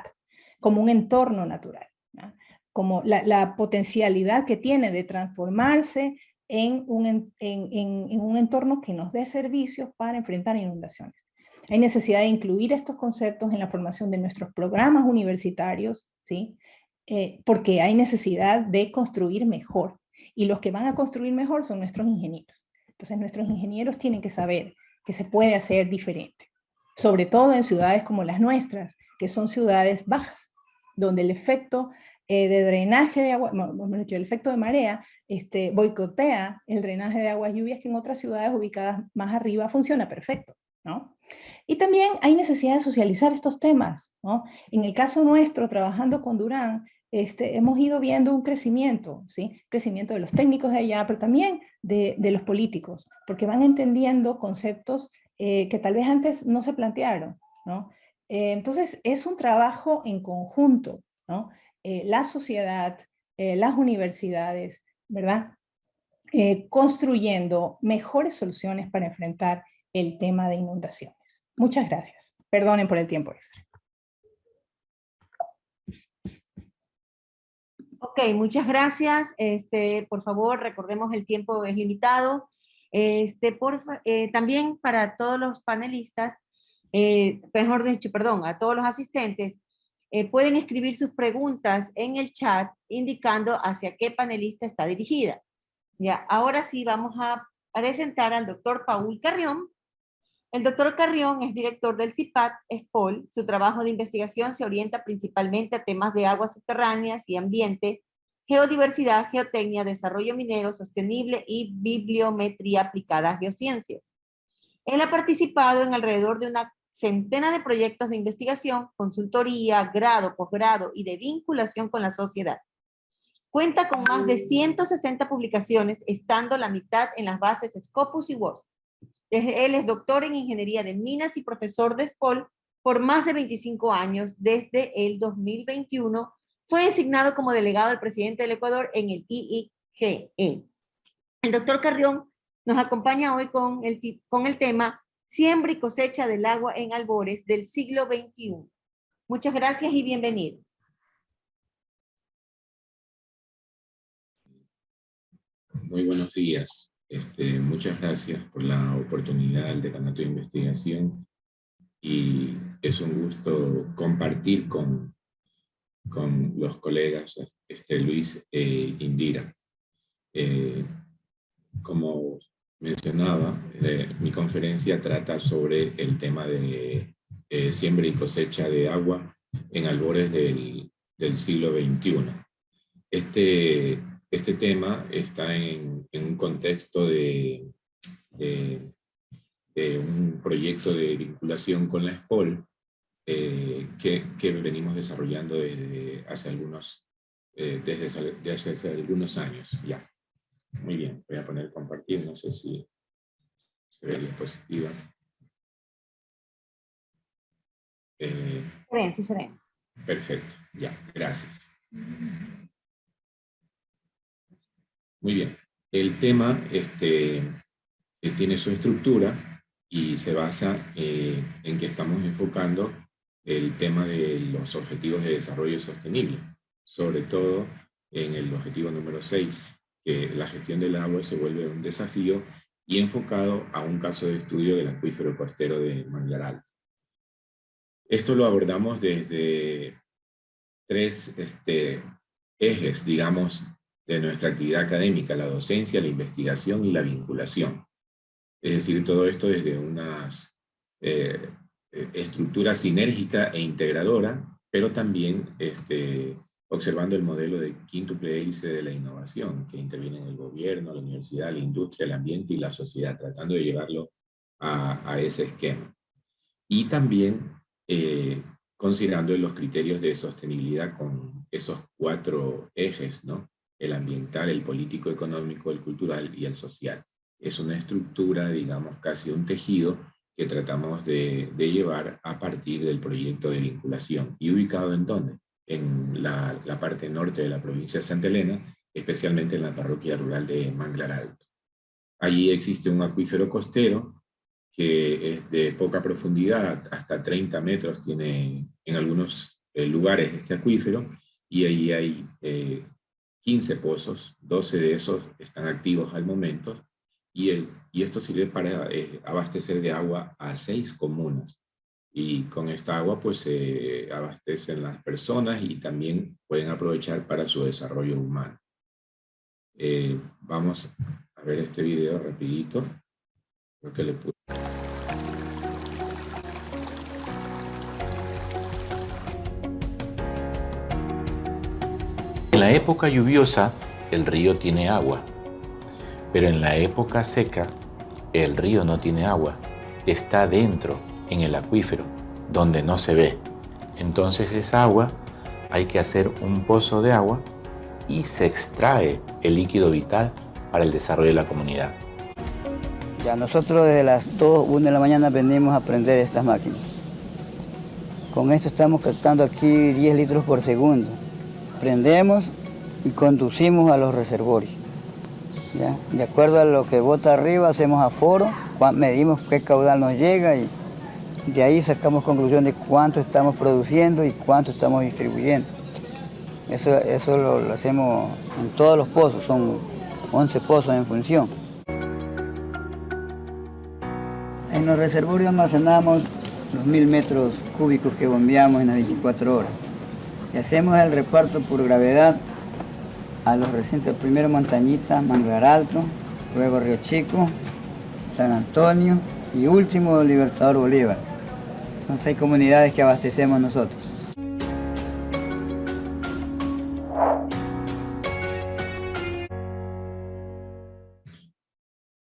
como un entorno natural, ¿no? Como la potencialidad que tiene de transformarse en un entorno que nos dé servicios para enfrentar inundaciones. Hay necesidad de incluir estos conceptos en la formación de nuestros programas universitarios, ¿sí? Porque hay necesidad de construir mejor. Y los que van a construir mejor son nuestros ingenieros. Entonces nuestros ingenieros tienen que saber que se puede hacer diferente. Sobre todo en ciudades como las nuestras, que son ciudades bajas, donde el efecto de drenaje de agua, el efecto de marea, boicotea el drenaje de aguas lluvias, que en otras ciudades ubicadas más arriba funciona perfecto, ¿no? Y también hay necesidad de socializar estos temas, ¿no? En el caso nuestro, trabajando con Durán, hemos ido viendo un crecimiento, ¿sí? Crecimiento de los técnicos de allá, pero también de los políticos, porque van entendiendo conceptos que tal vez antes no se plantearon, ¿no? Entonces, es un trabajo en conjunto, ¿no? La sociedad, las universidades, ¿verdad? Construyendo mejores soluciones para enfrentar el tema de inundaciones. Muchas gracias. Perdonen por el tiempo extra. Ok, muchas gracias. Por favor, recordemos el tiempo es limitado. También para todos los panelistas, mejor dicho, perdón, a todos los asistentes, pueden escribir sus preguntas en el chat indicando hacia qué panelista está dirigida. Ya, ahora sí vamos a presentar al doctor Paul Carrión. El doctor Carrión es director del CIPAT ESPOL. Su trabajo de investigación se orienta principalmente a temas de aguas subterráneas y ambiente, geodiversidad, geotecnia, desarrollo minero sostenible y bibliometría aplicada a geociencias. Él ha participado en alrededor de una centena de proyectos de investigación, consultoría, grado, posgrado y de vinculación con la sociedad. Cuenta con más de 160 publicaciones, estando la mitad en las bases Scopus y WOS. Él es doctor en Ingeniería de Minas y profesor de ESPOL por más de 25 años. Desde el 2021 fue designado como delegado del presidente del Ecuador en el IIGE. El doctor Carrión nos acompaña hoy con el tema Siembra y cosecha del agua en albores del siglo XXI. Muchas gracias y bienvenido. Muy buenos días. Muchas gracias por la oportunidad del Decanato de Investigación y es un gusto compartir con los colegas Luis e Indira. Como mencionaba, mi conferencia trata sobre el tema de siembra y cosecha de agua en albores del siglo XXI. Este tema está en un contexto de un proyecto de vinculación con la ESPOL que venimos desarrollando desde hace algunos años ya. Muy bien, voy a poner compartir, no sé si se ve la diapositiva. Sí se ve. Perfecto, ya, gracias. Muy bien, el tema tiene su estructura y se basa en que estamos enfocando el tema de los objetivos de desarrollo sostenible, sobre todo en el objetivo número 6, que la gestión del agua se vuelve un desafío y enfocado a un caso de estudio del acuífero costero de Manglar Alto. Esto lo abordamos desde tres ejes, digamos, de nuestra actividad académica: la docencia, la investigación y la vinculación. Es decir, todo esto desde una estructura sinérgica e integradora, pero también observando el modelo de quíntuple hélice de la innovación, que interviene en el gobierno, la universidad, la industria, el ambiente y la sociedad, tratando de llevarlo a ese esquema. Y también considerando los criterios de sostenibilidad con esos 4 ejes, ¿no? El ambiental, el político, económico, el cultural y el social. Es una estructura, digamos, casi un tejido que tratamos de llevar a partir del proyecto de vinculación. ¿Y ubicado en dónde? En la parte norte de la provincia de Santa Elena, especialmente en la parroquia rural de Manglar Alto. Allí existe un acuífero costero que es de poca profundidad, hasta 30 metros tiene en algunos lugares este acuífero, y ahí hay 15 pozos, 12 de esos están activos al momento, y esto sirve para abastecer de agua a 6 comunas. Y con esta agua pues se abastecen las personas y también pueden aprovechar para su desarrollo humano. Vamos a ver este video rapidito. Creo que le puse. En la época lluviosa, el río tiene agua, pero en la época seca, el río no tiene agua, está dentro, en el acuífero, donde no se ve. Entonces esa agua hay que hacer un pozo de agua y se extrae el líquido vital para el desarrollo de la comunidad. Ya nosotros desde las 2, 1 de la mañana venimos a aprender estas máquinas. Con esto estamos captando aquí 10 litros por segundo. Prendemos y conducimos a los reservorios. ¿Ya? De acuerdo a lo que bota arriba, hacemos aforo, medimos qué caudal nos llega y de ahí sacamos conclusión de cuánto estamos produciendo y cuánto estamos distribuyendo. Eso lo hacemos en todos los pozos, son 11 pozos en función. En los reservorios almacenamos los 1000 metros cúbicos que bombeamos en las 24 horas. Y hacemos el reparto por gravedad a los recintos, primero Montañita, Manglar Alto, luego Río Chico, San Antonio y último Libertador Bolívar. Son 6 comunidades que abastecemos nosotros.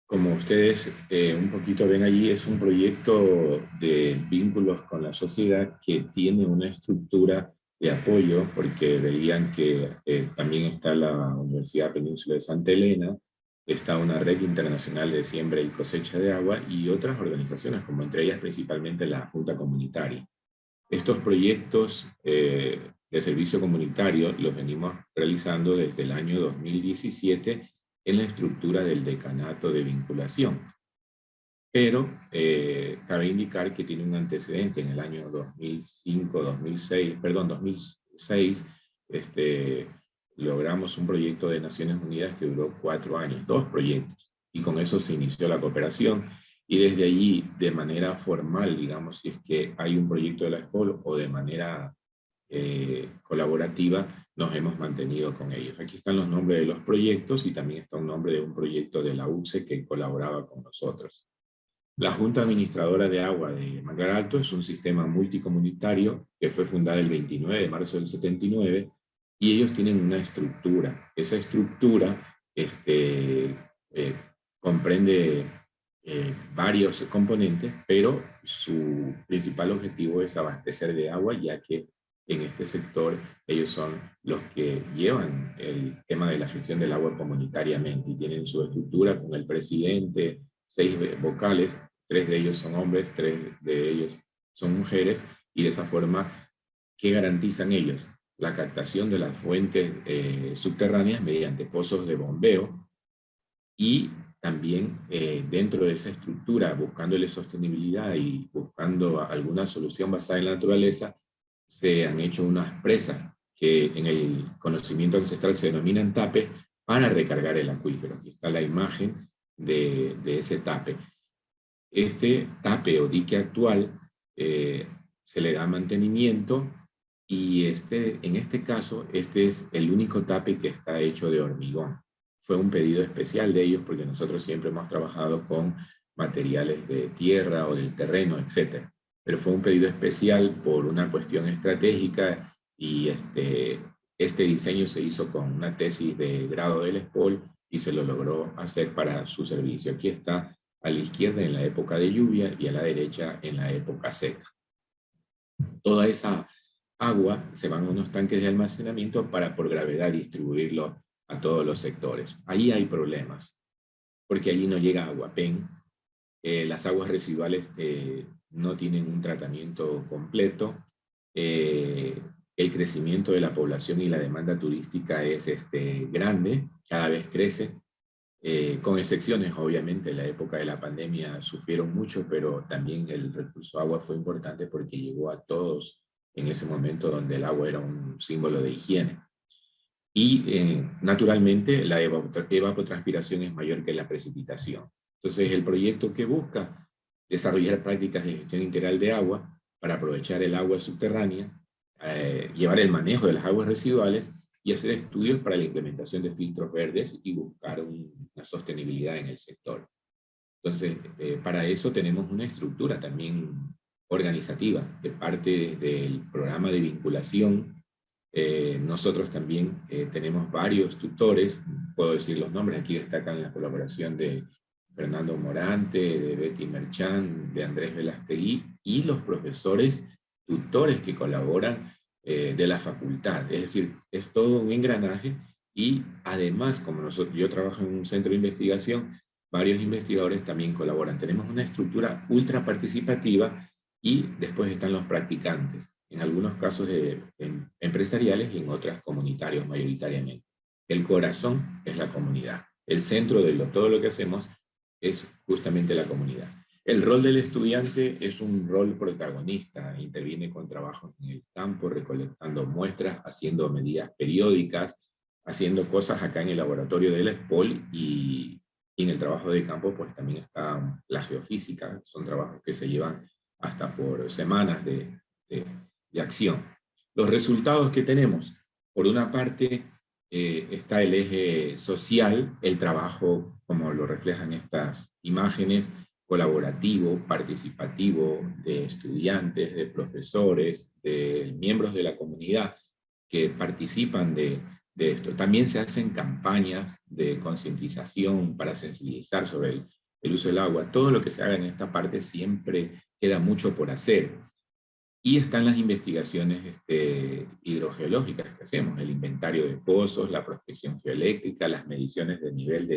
Como ustedes un poquito ven allí, es un proyecto de vínculos con la sociedad que tiene una estructura de apoyo, porque veían que también está la Universidad Península de Santa Elena, está una red internacional de siembra y cosecha de agua y otras organizaciones, como entre ellas principalmente la Junta Comunitaria. Estos proyectos de servicio comunitario los venimos realizando desde el año 2017 en la estructura del decanato de vinculación. Pero cabe indicar que tiene un antecedente en el año 2006, logramos un proyecto de Naciones Unidas que duró 4 años, 2 proyectos, y con eso se inició la cooperación, y desde allí, de manera formal, digamos, si es que hay un proyecto de la ESPOL o de manera colaborativa, nos hemos mantenido con ellos. Aquí están los nombres de los proyectos y también está un nombre de un proyecto de la UCSE que colaboraba con nosotros. La Junta Administradora de Agua de Manglar Alto es un sistema multicomunitario que fue fundado el 29 de marzo del 79 y ellos tienen una estructura. Esa estructura comprende varios componentes, pero su principal objetivo es abastecer de agua, ya que en este sector ellos son los que llevan el tema de la gestión del agua comunitariamente y tienen su estructura con el presidente, 6 vocales, 3 de ellos son hombres, 3 de ellos son mujeres, y de esa forma, ¿qué garantizan ellos? La captación de las fuentes subterráneas mediante pozos de bombeo y también dentro de esa estructura, buscándole sostenibilidad y buscando alguna solución basada en la naturaleza, se han hecho unas presas que en el conocimiento ancestral se denominan tapes para recargar el acuífero. Aquí está la imagen de ese tape. Este tape o dique actual se le da mantenimiento y en este caso, este es el único tape que está hecho de hormigón. Fue un pedido especial de ellos porque nosotros siempre hemos trabajado con materiales de tierra o del terreno, etc. Pero fue un pedido especial por una cuestión estratégica y este diseño se hizo con una tesis de grado del ESPOL y se lo logró hacer para su servicio. Aquí está a la izquierda en la época de lluvia y a la derecha en la época seca. Toda esa agua se van a unos tanques de almacenamiento para por gravedad distribuirlo a todos los sectores. Ahí hay problemas, porque allí no llega agua PEN, las aguas residuales no tienen un tratamiento completo, el crecimiento de la población y la demanda turística es grande, cada vez crece, con excepciones, obviamente, en la época de la pandemia sufrieron mucho, pero también el recurso agua fue importante porque llegó a todos en ese momento donde el agua era un símbolo de higiene. Y naturalmente la evapotranspiración es mayor que la precipitación. Entonces el proyecto que busca desarrollar prácticas de gestión integral de agua para aprovechar el agua subterránea, llevar el manejo de las aguas residuales y hacer estudios para la implementación de filtros verdes y buscar una sostenibilidad en el sector. Entonces, para eso tenemos una estructura también organizativa, de parte del programa de vinculación. Nosotros también tenemos varios tutores, puedo decir los nombres, aquí destacan la colaboración de Fernando Morante, de Betty Merchán, de Andrés Velastegui, y los profesores tutores que colaboran de la facultad. Es decir, es todo un engranaje y además, como yo trabajo en un centro de investigación, varios investigadores también colaboran. Tenemos una estructura ultra participativa y después están los practicantes, en algunos casos empresariales y en otras comunitarios mayoritariamente. El corazón es la comunidad. El centro de todo lo que hacemos es justamente la comunidad. El rol del estudiante es un rol protagonista, interviene con trabajos en el campo, recolectando muestras, haciendo medidas periódicas, haciendo cosas acá en el laboratorio de la SPOL y en el trabajo de campo pues también está la geofísica, son trabajos que se llevan hasta por semanas de acción. Los resultados que tenemos, por una parte está el eje social, el trabajo como lo reflejan estas imágenes, colaborativo, participativo, de estudiantes, de profesores, de miembros de la comunidad que participan de esto. También se hacen campañas de concientización para sensibilizar sobre el uso del agua. Todo lo que se haga en esta parte siempre queda mucho por hacer. Y están las investigaciones hidrogeológicas que hacemos, el inventario de pozos, la prospección geoeléctrica, las mediciones del nivel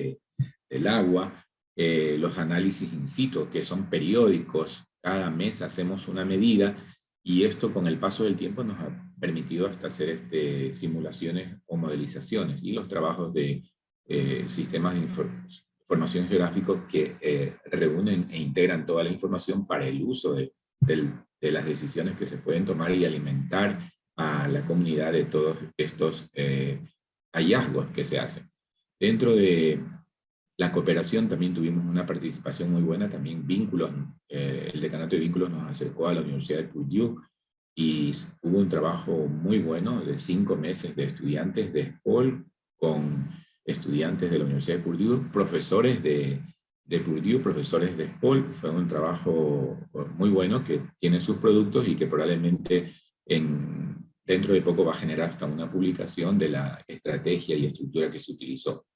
del agua, los análisis in situ, que son periódicos. Cada mes hacemos una medida y esto con el paso del tiempo nos ha permitido hasta hacer simulaciones o modelizaciones y los trabajos de sistemas de información geográfica que reúnen e integran toda la información para el uso de las decisiones que se pueden tomar y alimentar a la comunidad de todos estos hallazgos que se hacen. Dentro de la cooperación también tuvimos una participación muy buena, también vínculos, el decanato de vínculos nos acercó a la Universidad de Purdue y hubo un trabajo muy bueno de 5 meses de estudiantes de SPOL con estudiantes de la Universidad de Purdue, profesores de Purdue, profesores de SPOL. Fue un trabajo muy bueno que tiene sus productos y que probablemente dentro de poco va a generar hasta una publicación de la estrategia y estructura que se utilizó.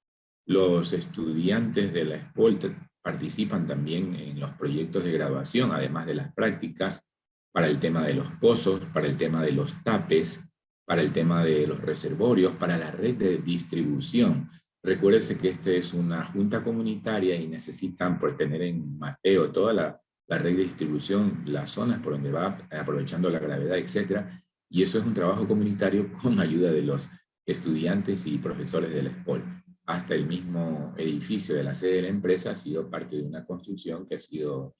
Los estudiantes de la SPOL participan también en los proyectos de graduación, además de las prácticas, para el tema de los pozos, para el tema de los tapes, para el tema de los reservorios, para la red de distribución. Recuérdense que esta es una junta comunitaria y necesitan por tener en mapeo toda la red de distribución, las zonas por donde va, aprovechando la gravedad, etc. Y eso es un trabajo comunitario con ayuda de los estudiantes y profesores de la SPOL. Hasta el mismo edificio de la sede de la empresa ha sido parte de una construcción que ha sido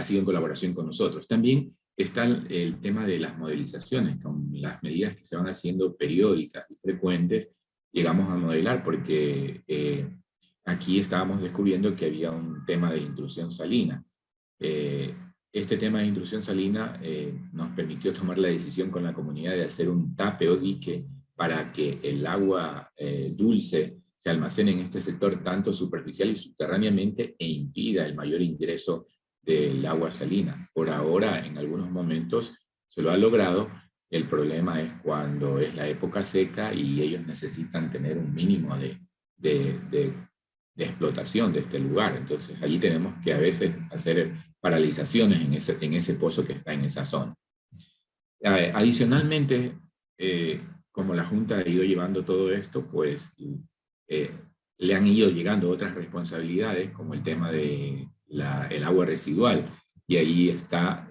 en colaboración con nosotros. También está el tema de las modelizaciones, con las medidas que se van haciendo periódicas y frecuentes, llegamos a modelar porque aquí estábamos descubriendo que había un tema de intrusión salina. Este tema de intrusión salina nos permitió tomar la decisión con la comunidad de hacer un tape o dique para que el agua dulce se almacene en este sector tanto superficial y subterráneamente e impida el mayor ingreso del agua salina. Por ahora, en algunos momentos se lo ha logrado. El problema es cuando es la época seca y ellos necesitan tener un mínimo de explotación de este lugar. Entonces, allí tenemos que a veces hacer paralizaciones en ese pozo que está en esa zona. Adicionalmente, como la Junta ha ido llevando todo esto, pues le han ido llegando otras responsabilidades, como el tema de el agua residual, y ahí está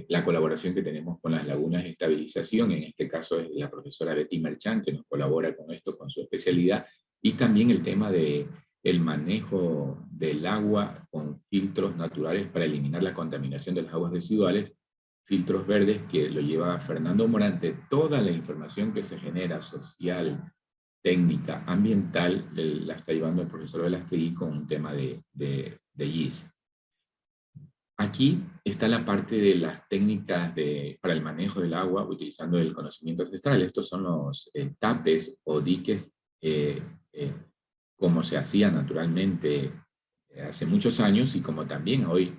la colaboración que tenemos con las lagunas de estabilización. En este caso es la profesora Betty Merchant, que nos colabora con esto, con su especialidad, y también el tema de el manejo del agua con filtros naturales para eliminar la contaminación de las aguas residuales, filtros verdes que lo lleva Fernando Morante. Toda la información que se genera, social, técnica, ambiental, la está llevando el profesor Velastegui con un tema de GIS. Aquí está la parte de las técnicas para el manejo del agua utilizando el conocimiento ancestral. Estos son los tapes o diques como se hacía naturalmente hace muchos años y como también hoy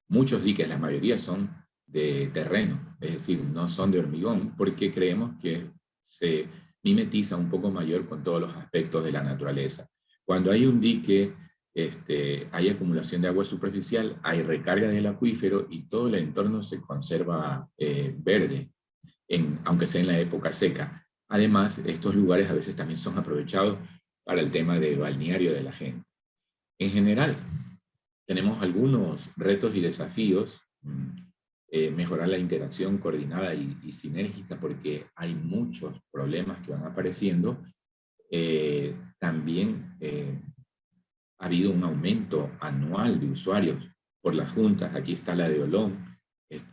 muchos diques, la mayoría son de terreno, es decir, no son de hormigón, porque creemos que se mimetiza un poco mayor con todos los aspectos de la naturaleza. Cuando hay un dique hay acumulación de agua superficial, hay recarga del acuífero y todo el entorno se conserva verde, aunque sea en la época seca. Además, estos lugares a veces también son aprovechados para el tema de balneario de la gente. En general, tenemos algunos retos y desafíos. Mejorar la interacción coordinada y sinérgica, porque hay muchos problemas que van apareciendo. También ha habido un aumento anual de usuarios por las juntas. Aquí está la de Olón.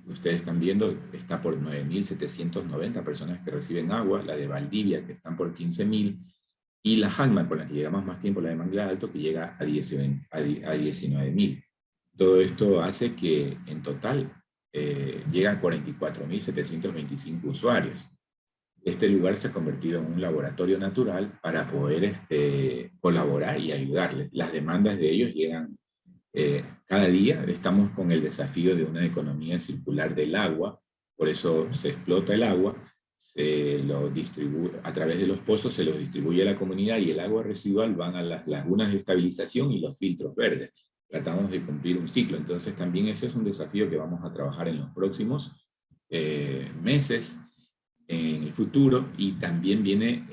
Ustedes están viendo, está por 9.790 personas que reciben agua, la de Valdivia, que están por 15.000, y la Jacma, con la que llegamos más tiempo, la de Manglar Alto, que llega a 19.000. Todo esto hace que en total llega a 44.725 usuarios. Este lugar se ha convertido en un laboratorio natural para poder colaborar y ayudarles. Las demandas de ellos llegan cada día. Estamos con el desafío de una economía circular del agua, por eso se explota el agua, se lo distribuye a través de los pozos, se los distribuye a la comunidad y el agua residual van a las lagunas de estabilización y los filtros verdes. Tratamos de cumplir un ciclo, entonces también ese es un desafío que vamos a trabajar en los próximos meses, en el futuro, y también viene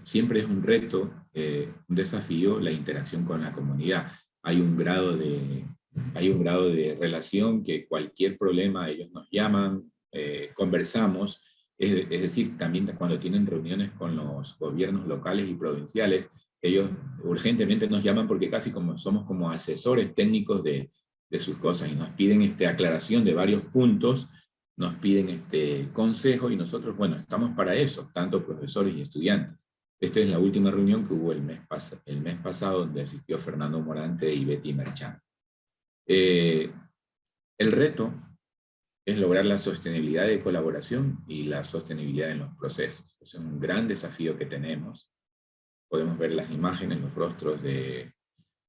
siempre es un reto, un desafío, la interacción con la comunidad. Hay un grado de relación que cualquier problema ellos nos llaman, conversamos, es decir, también cuando tienen reuniones con los gobiernos locales y provinciales, ellos urgentemente nos llaman porque casi como somos como asesores técnicos de sus cosas y nos piden aclaración de varios puntos, nos piden consejo y nosotros, bueno, estamos para eso, tanto profesores y estudiantes. Esta es la última reunión que hubo el mes pasado, donde asistió Fernando Morante y Betty Merchán. El reto es lograr la sostenibilidad de colaboración y la sostenibilidad en los procesos. Es un gran desafío que tenemos. Podemos ver las imágenes, los rostros de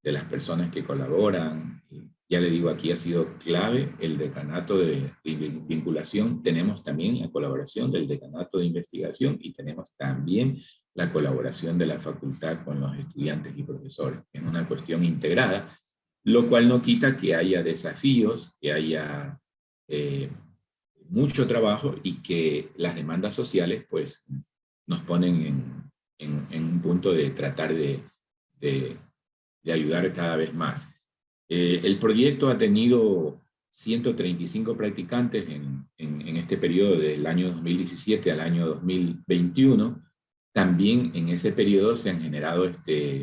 las personas que colaboran. Ya le digo, aquí ha sido clave el decanato de vinculación. Tenemos también la colaboración del decanato de investigación y tenemos también la colaboración de la facultad con los estudiantes y profesores. Es una cuestión integrada, lo cual no quita que haya desafíos, que haya mucho trabajo y que las demandas sociales pues, nos ponen en un punto de tratar de ayudar cada vez más. El proyecto ha tenido 135 practicantes en este periodo del año 2017 al año 2021. También en ese periodo se han generado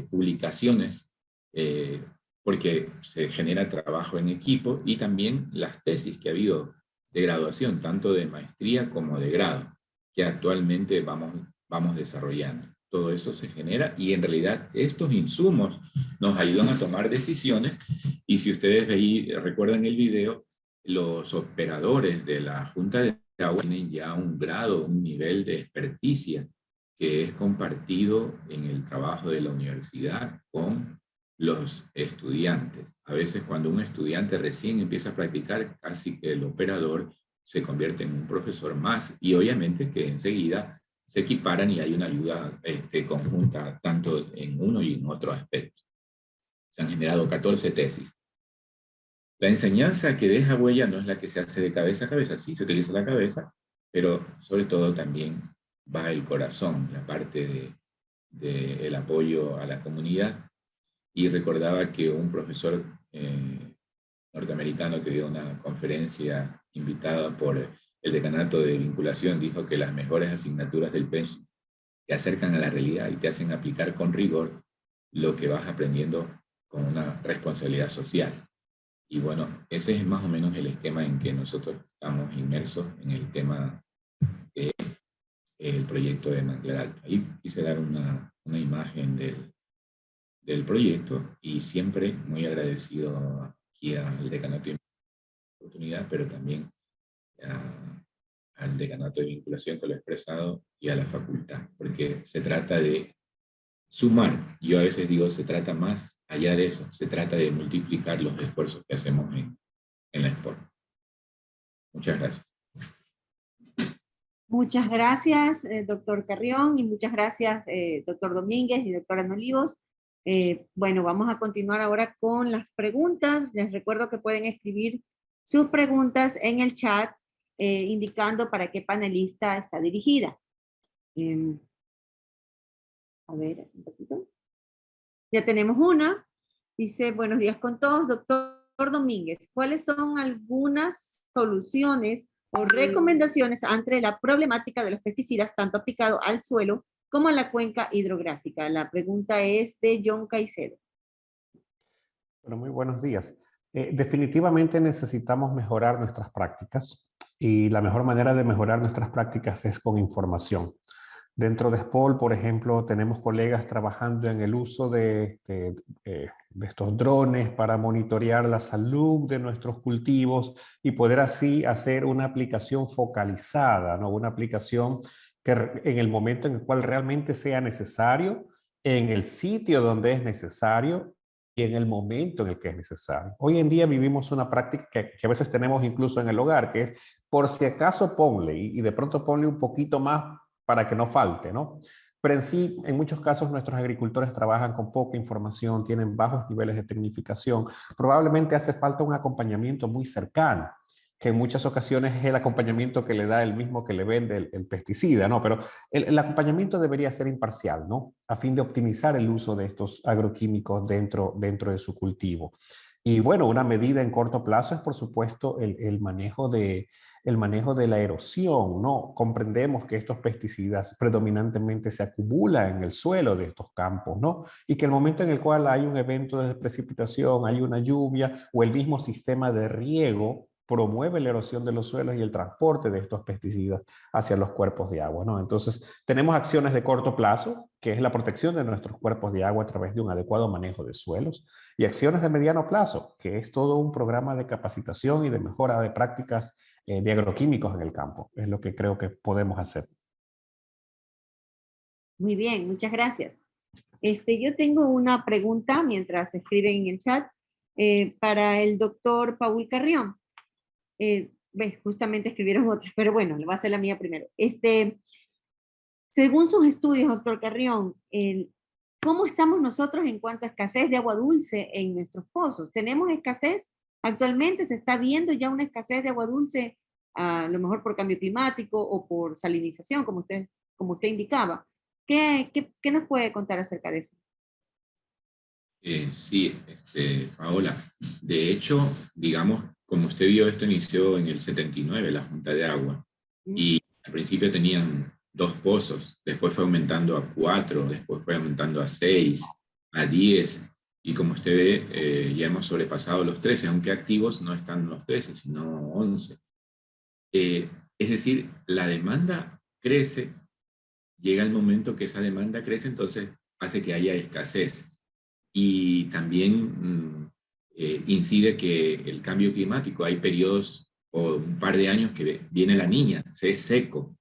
publicaciones porque se genera trabajo en equipo, y también las tesis que ha habido de graduación, tanto de maestría como de grado, que actualmente vamos desarrollando. Todo eso se genera y en realidad estos insumos nos ayudan a tomar decisiones, y si ustedes recuerdan el video, los operadores de la Junta de Agua tienen ya un grado, un nivel de experticia que es compartido en el trabajo de la universidad con los estudiantes. A veces cuando un estudiante recién empieza a practicar, casi que el operador se convierte en un profesor más, y obviamente que enseguida se equiparan y hay una ayuda conjunta tanto en uno y en otro aspecto. Se han generado 14 tesis. La enseñanza que deja huella no es la que se hace de cabeza a cabeza, sí se utiliza la cabeza, pero sobre todo también va el corazón, la parte del apoyo a la comunidad. Y recordaba que un profesor norteamericano que dio una conferencia invitada por el decanato de vinculación dijo que las mejores asignaturas del pensum te acercan a la realidad y te hacen aplicar con rigor lo que vas aprendiendo con una responsabilidad social. Y bueno, ese es más o menos el esquema en que nosotros estamos inmersos en el tema del proyecto de Manglar Alto. Ahí quise dar una imagen del proyecto, y siempre muy agradecido aquí al decanato de oportunidad, pero también al decanato de vinculación que lo he expresado y a la facultad, porque se trata de sumar. Yo a veces digo, se trata más allá de eso, se trata de multiplicar los esfuerzos que hacemos en la Sport. Muchas gracias. Muchas gracias, doctor Carrión, y muchas gracias, doctor Domínguez y doctora Olivos. Bueno, vamos a continuar ahora con las preguntas. Les recuerdo que pueden escribir sus preguntas en el chat, indicando para qué panelista está dirigida. A ver, un poquito. Ya tenemos una. Dice, buenos días con todos. Doctor Domínguez, ¿cuáles son algunas soluciones o recomendaciones ante la problemática de los pesticidas, tanto aplicado al suelo como a la cuenca hidrográfica? La pregunta es de John Caicedo. Bueno, muy buenos días. Definitivamente necesitamos mejorar nuestras prácticas y la mejor manera de mejorar nuestras prácticas es con información. Dentro de SPOL, por ejemplo, tenemos colegas trabajando en el uso de estos drones para monitorear la salud de nuestros cultivos y poder así hacer una aplicación focalizada, ¿no? Una aplicación que en el momento en el cual realmente sea necesario, en el sitio donde es necesario y en el momento en el que es necesario. Hoy en día vivimos una práctica que a veces tenemos incluso en el hogar, que es por si acaso ponle y de pronto ponle un poquito más para que no falte, ¿no? Pero en sí, en muchos casos nuestros agricultores trabajan con poca información, tienen bajos niveles de tecnificación. Probablemente hace falta un acompañamiento muy cercano, que en muchas ocasiones es el acompañamiento que le da el mismo que le vende el pesticida, ¿no? Pero el acompañamiento debería ser imparcial, ¿no? A fin de optimizar el uso de estos agroquímicos dentro de su cultivo. Y bueno, una medida en corto plazo es, por supuesto, el manejo de la erosión, ¿no? Comprendemos que estos pesticidas predominantemente se acumulan en el suelo de estos campos, ¿no? Y que el momento en el cual hay un evento de precipitación, hay una lluvia o el mismo sistema de riego promueve la erosión de los suelos y el transporte de estos pesticidas hacia los cuerpos de agua, ¿no? Entonces, tenemos acciones de corto plazo, que es la protección de nuestros cuerpos de agua a través de un adecuado manejo de suelos, y acciones de mediano plazo, que es todo un programa de capacitación y de mejora de prácticas de agroquímicos en el campo. Es lo que creo que podemos hacer. Muy bien, muchas gracias. Yo tengo una pregunta mientras escriben en el chat para el doctor Paul Carrión. Justamente escribieron otra, pero bueno, le voy a hacer la mía primero. Según sus estudios, doctor Carrión, ¿cómo estamos nosotros en cuanto a escasez de agua dulce en nuestros pozos? ¿Tenemos escasez? Actualmente se está viendo ya una escasez de agua dulce, a lo mejor por cambio climático o por salinización, como usted indicaba. ¿Qué nos puede contar acerca de eso? Sí, Paola, de hecho, digamos, como usted vio, esto inició en el 79, la Junta de Agua, y al principio tenían 2 pozos, después fue aumentando a 4, después fue aumentando a 6, a 10, y como usted ve, ya hemos sobrepasado los 13, aunque activos no están los 13, sino 11. Es decir, la demanda crece, llega el momento que esa demanda crece, entonces hace que haya escasez. Y también incide que el cambio climático, hay periodos o un par de años que viene la niña, se es seco.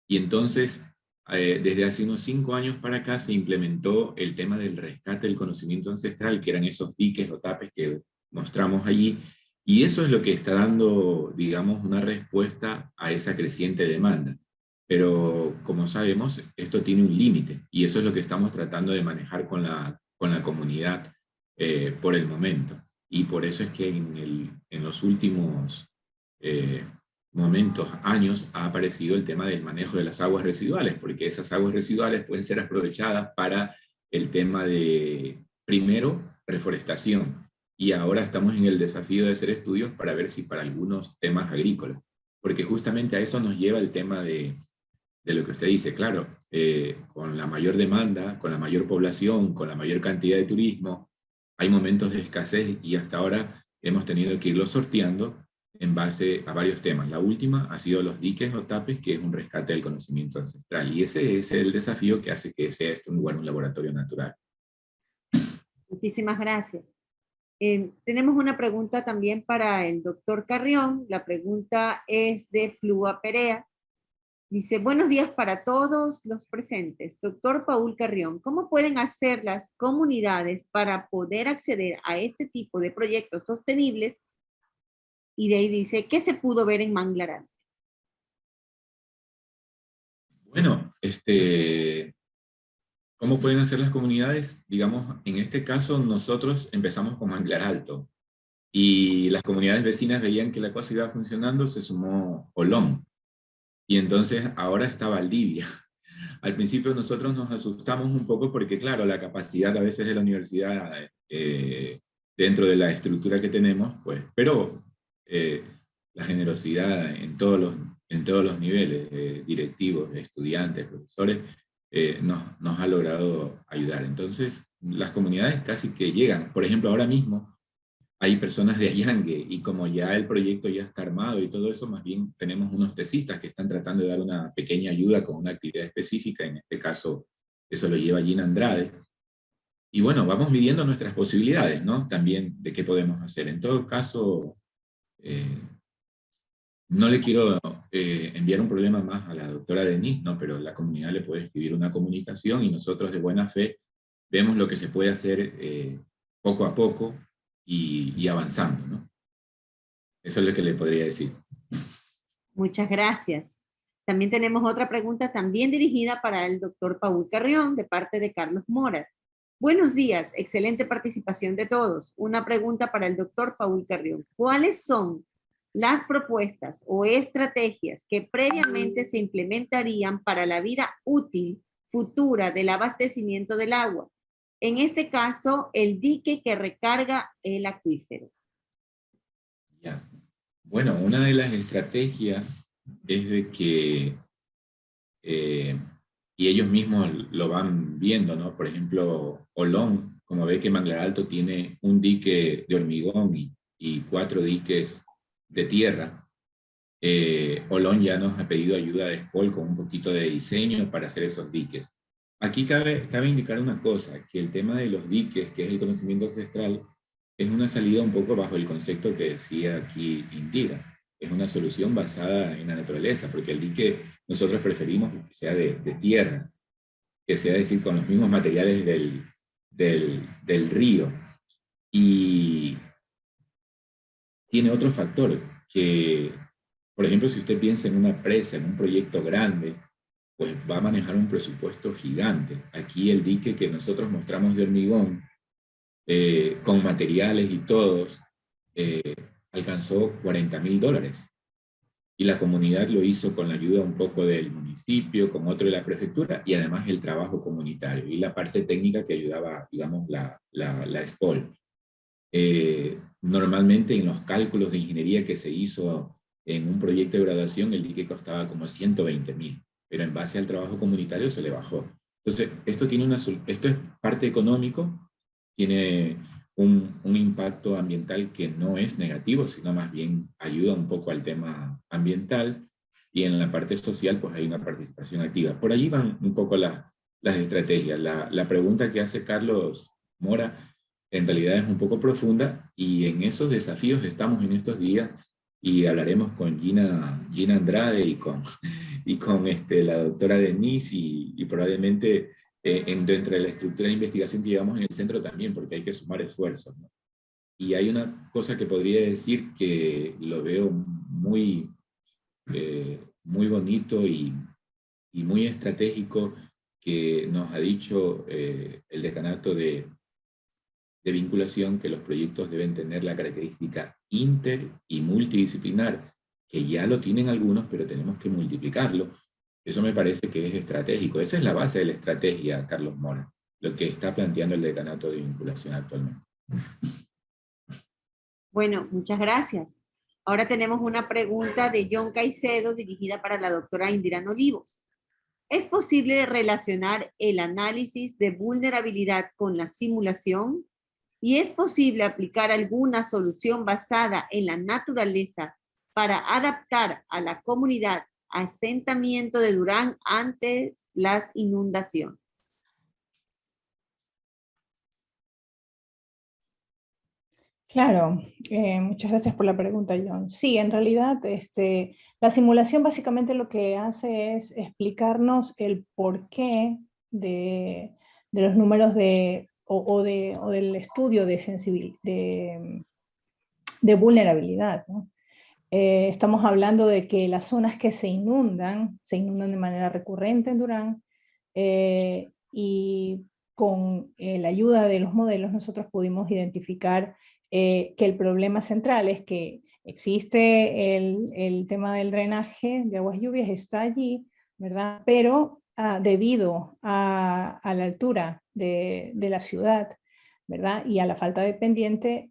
Y entonces, desde hace unos 5 años para acá se implementó el tema del rescate del conocimiento ancestral, que eran esos diques o tapes que mostramos allí. Y eso es lo que está dando, digamos, una respuesta a esa creciente demanda. Pero como sabemos, esto tiene un límite y eso es lo que estamos tratando de manejar con la comunidad por el momento. Y por eso es que en los últimos momentos, años, ha aparecido el tema del manejo de las aguas residuales, porque esas aguas residuales pueden ser aprovechadas para el tema de, primero, reforestación. Y ahora estamos en el desafío de hacer estudios para ver si para algunos temas agrícolas, porque justamente a eso nos lleva el tema de lo que usted dice, claro, con la mayor demanda, con la mayor población, con la mayor cantidad de turismo, hay momentos de escasez y hasta ahora hemos tenido que irlo sorteando en base a varios temas. La última ha sido los diques o tapes, que es un rescate del conocimiento ancestral. Y ese es el desafío que hace que sea esto un laboratorio natural. Muchísimas gracias. Tenemos una pregunta también para el doctor Carrión. La pregunta es de Plúa Perea. Dice, buenos días para todos los presentes. Doctor Paul Carrión, ¿cómo pueden hacer las comunidades para poder acceder a este tipo de proyectos sostenibles? Y de ahí dice, ¿qué se pudo ver en Manglaran? Bueno, ¿Cómo pueden hacer las comunidades? Digamos, en este caso nosotros empezamos con Manglar Alto y las comunidades vecinas veían que la cosa iba funcionando, se sumó Olón y entonces ahora está Valdivia. Al principio nosotros nos asustamos un poco porque, claro, la capacidad a veces de la universidad dentro de la estructura que tenemos, pues, pero la generosidad en todos los niveles, directivos, estudiantes, profesores, nos ha logrado ayudar. Entonces, las comunidades casi que llegan. Por ejemplo, ahora mismo hay personas de Allangue y como ya el proyecto ya está armado y todo eso, más bien tenemos unos tesistas que están tratando de dar una pequeña ayuda con una actividad específica. En este caso, eso lo lleva Gina Andrade. Y bueno, vamos midiendo nuestras posibilidades, ¿no? También de qué podemos hacer. En todo caso, no le quiero enviar un problema más a la doctora Denise, ¿no? Pero la comunidad le puede escribir una comunicación y nosotros de buena fe vemos lo que se puede hacer poco a poco y avanzando, ¿no? Eso es lo que le podría decir. Muchas gracias. También tenemos otra pregunta también dirigida para el doctor Paul Carrión, de parte de Carlos Mora. Buenos días, excelente participación de todos. Una pregunta para el doctor Paul Carrión. ¿Cuáles son las propuestas o estrategias que previamente se implementarían para la vida útil futura del abastecimiento del agua? En este caso, el dique que recarga el acuífero. Ya. Bueno, una de las estrategias es de que, y ellos mismos lo van viendo, ¿no? Por ejemplo, Olón, como ve que Manglar Alto tiene un dique de hormigón y 4 diques de tierra, Olón ya nos ha pedido ayuda de SPOL con un poquito de diseño para hacer esos diques. Aquí cabe indicar una cosa, que el tema de los diques, que es el conocimiento ancestral, es una salida un poco bajo el concepto que decía aquí Indira. Es una solución basada en la naturaleza, porque el dique nosotros preferimos que sea de tierra, que sea, decir, con los mismos materiales del río. Y tiene otro factor, que, por ejemplo, si usted piensa en una presa, en un proyecto grande, pues va a manejar un presupuesto gigante. Aquí el dique que nosotros mostramos de hormigón, con materiales y todos, alcanzó $40.000. Y la comunidad lo hizo con la ayuda un poco del municipio, con otro de la prefectura, y además el trabajo comunitario y la parte técnica que ayudaba, digamos, la SPOL. Normalmente en los cálculos de ingeniería que se hizo en un proyecto de graduación, el dique costaba como 120.000, pero en base al trabajo comunitario se le bajó. Entonces, esto es parte económico, tiene un impacto ambiental que no es negativo, sino más bien ayuda un poco al tema ambiental, y en la parte social pues hay una participación activa. Por allí van un poco las estrategias. La pregunta que hace Carlos Mora en realidad es un poco profunda, y en esos desafíos estamos en estos días, y hablaremos con Gina Andrade y con la doctora Denise, y probablemente dentro de la estructura de investigación que llevamos en el centro también, porque hay que sumar esfuerzos, ¿no? Y hay una cosa que podría decir que lo veo muy, muy bonito y muy estratégico, que nos ha dicho el decanato de vinculación, que los proyectos deben tener la característica inter y multidisciplinar, que ya lo tienen algunos, pero tenemos que multiplicarlo. Eso me parece que es estratégico. Esa es la base de la estrategia, Carlos Mora, lo que está planteando el decanato de vinculación actualmente. Bueno, muchas gracias. Ahora tenemos una pregunta de John Caicedo dirigida para la doctora Indira Olivos. ¿Es posible relacionar el análisis de vulnerabilidad con la simulación? ¿Y es posible aplicar alguna solución basada en la naturaleza para adaptar a la comunidad asentamiento de Durán ante las inundaciones? Claro, muchas gracias por la pregunta, John. Sí, en realidad la simulación básicamente lo que hace es explicarnos el porqué de los números o del estudio de vulnerabilidad, ¿no? Estamos hablando de que las zonas que se inundan de manera recurrente en Durán, y con la ayuda de los modelos nosotros pudimos identificar que el problema central es que existe el tema del drenaje de aguas lluvias, está allí, ¿verdad? Pero debido a la altura de la ciudad, ¿verdad? Y a la falta de pendiente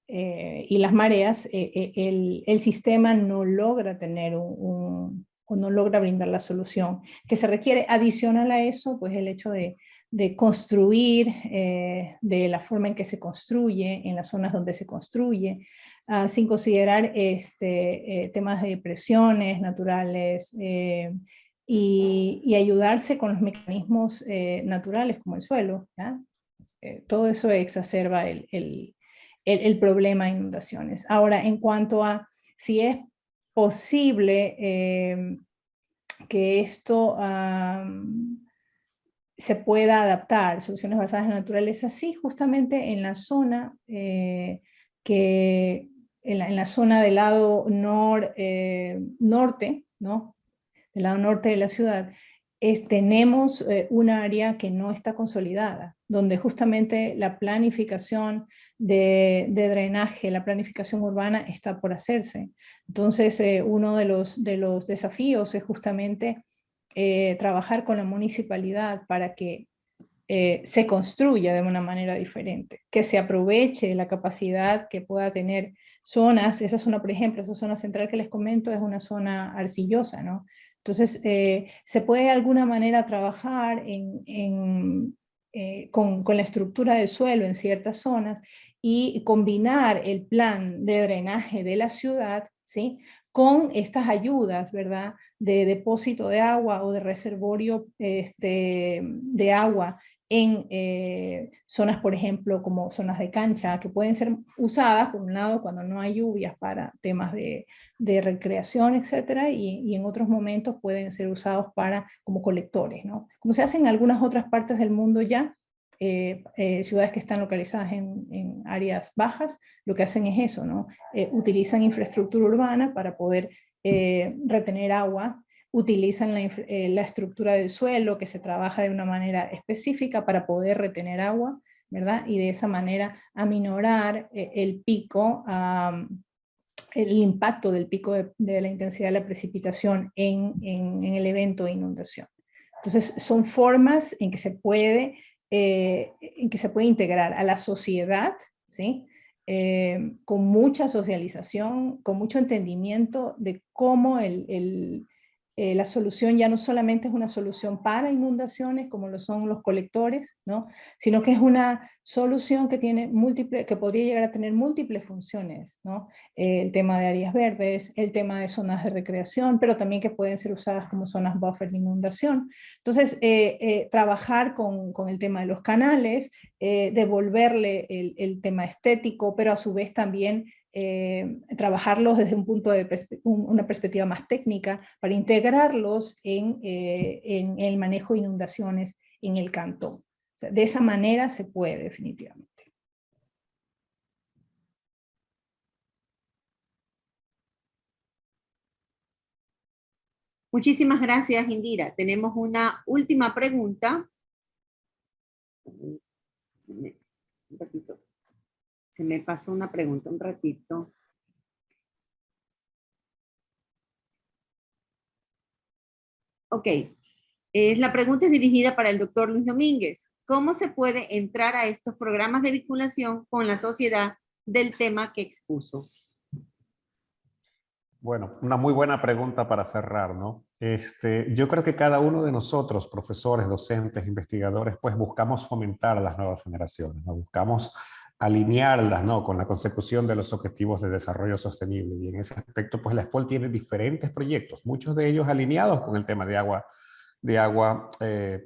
y las mareas, el sistema no logra tener o no logra brindar la solución que se requiere. Adicional a eso, pues el hecho de construir, de la forma en que se construye, en las zonas donde se construye, sin considerar temas de presiones naturales y ayudarse con los mecanismos naturales como el suelo, ¿ya? Todo eso exacerba el problema de inundaciones. Ahora, en cuanto a si es posible que esto se pueda adaptar, soluciones basadas en la naturaleza, sí, justamente en la zona en la zona del lado norte, ¿no? Del lado norte de la ciudad, tenemos un área que no está consolidada, donde justamente la planificación de drenaje, la planificación urbana está por hacerse. Entonces, uno de los desafíos es justamente trabajar con la municipalidad para que se construya de una manera diferente, que se aproveche la capacidad que pueda tener zonas. Esa zona, por ejemplo, esa zona central que les comento es una zona arcillosa, ¿no? Entonces, se puede de alguna manera trabajar con la estructura del suelo en ciertas zonas y combinar el plan de drenaje de la ciudad, ¿sí?, con estas ayudas, ¿verdad?, de depósito de agua o de reservorio de agua en zonas, por ejemplo, como zonas de cancha, que pueden ser usadas, por un lado, cuando no hay lluvias para temas de recreación, etcétera, y en otros momentos pueden ser usados como colectores, ¿no? Como se hace en algunas otras partes del mundo ya, ciudades que están localizadas en áreas bajas, lo que hacen es eso, ¿no? Utilizan infraestructura urbana para poder retener agua, utilizan la estructura del suelo que se trabaja de una manera específica para poder retener agua, ¿verdad? Y de esa manera aminorar el pico, el impacto del pico de la intensidad de la precipitación en el evento de inundación. Entonces, son formas en que se puede integrar a la sociedad, ¿sí?, con mucha socialización, con mucho entendimiento de cómo la solución ya no solamente es una solución para inundaciones, como lo son los colectores, ¿no?, sino que es una solución que podría llegar a tener múltiples funciones, ¿no? El tema de áreas verdes, el tema de zonas de recreación, pero también que pueden ser usadas como zonas buffer de inundación. Entonces, trabajar con el tema de los canales, devolverle el tema estético, pero a su vez también trabajarlos desde un punto de una perspectiva más técnica para integrarlos en el manejo de inundaciones en el cantón. O sea, de esa manera se puede definitivamente. Muchísimas gracias, Indira. Tenemos una última pregunta. Un ratito. Se me pasó una pregunta, un ratito. Ok. La pregunta es dirigida para el doctor Luis Domínguez. ¿Cómo se puede entrar a estos programas de vinculación con la sociedad del tema que expuso? Bueno, una muy buena pregunta para cerrar, ¿no? Yo creo que cada uno de nosotros, profesores, docentes, investigadores, pues buscamos fomentar a las nuevas generaciones, ¿no? Buscamos alinearlas, ¿no?, con la consecución de los objetivos de desarrollo sostenible. Y en ese aspecto, pues la SPOL tiene diferentes proyectos, muchos de ellos alineados con el tema de agua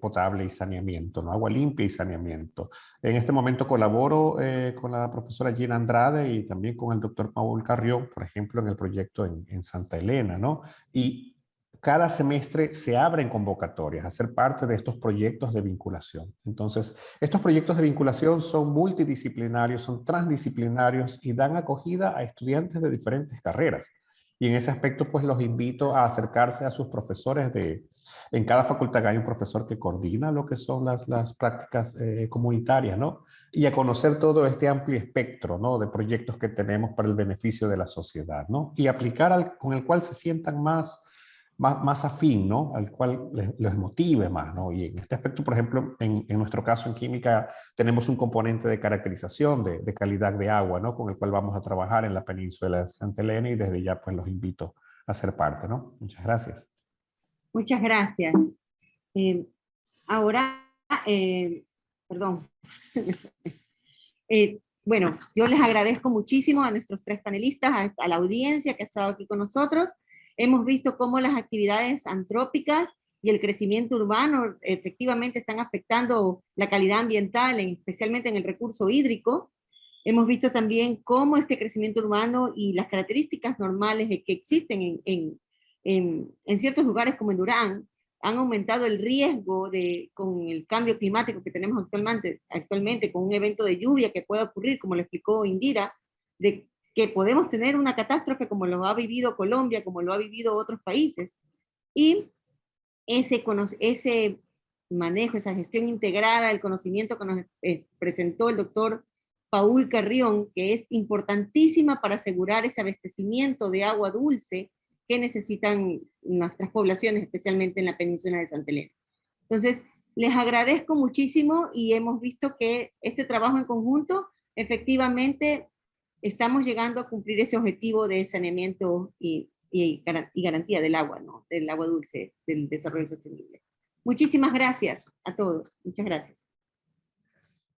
potable y saneamiento, ¿no? Agua limpia y saneamiento. En este momento colaboro con la profesora Gina Andrade y también con el doctor Paul Carrión, por ejemplo, en el proyecto en Santa Elena, ¿no? Y cada semestre se abren convocatorias a ser parte de estos proyectos de vinculación. Entonces, estos proyectos de vinculación son multidisciplinarios, son transdisciplinarios y dan acogida a estudiantes de diferentes carreras. Y en ese aspecto, pues los invito a acercarse a sus profesores en cada facultad hay un profesor que coordina lo que son las prácticas comunitarias, ¿no? Y a conocer todo este amplio espectro, ¿no? De proyectos que tenemos para el beneficio de la sociedad, ¿no? Y aplicar con el cual se sientan más afín, ¿no? Al cual les motive más, ¿no? Y en este aspecto, por ejemplo, en nuestro caso en química, tenemos un componente de caracterización de calidad de agua, ¿no? Con el cual vamos a trabajar en la península de Santa Elena, y desde ya pues los invito a ser parte, ¿no? Muchas gracias. Muchas gracias. Ahora, perdón. Bueno, yo les agradezco muchísimo a nuestros 3 panelistas, a la audiencia que ha estado aquí con nosotros. Hemos visto cómo las actividades antrópicas y el crecimiento urbano efectivamente están afectando la calidad ambiental, especialmente en el recurso hídrico. Hemos visto también cómo este crecimiento urbano y las características normales que existen en ciertos lugares como en Durán han aumentado el riesgo con el cambio climático que tenemos actualmente, con un evento de lluvia que puede ocurrir, como lo explicó Indira, de que podemos tener una catástrofe como lo ha vivido Colombia, como lo ha vivido otros países. Y ese manejo, esa gestión integrada, el conocimiento que nos presentó el doctor Paul Carrión, que es importantísima para asegurar ese abastecimiento de agua dulce que necesitan nuestras poblaciones, especialmente en la península de Santa Elena. Entonces, les agradezco muchísimo y hemos visto que este trabajo en conjunto, efectivamente, estamos llegando a cumplir ese objetivo de saneamiento y garantía del agua, ¿no? Del agua dulce, del desarrollo sostenible. Muchísimas gracias a todos. Muchas gracias.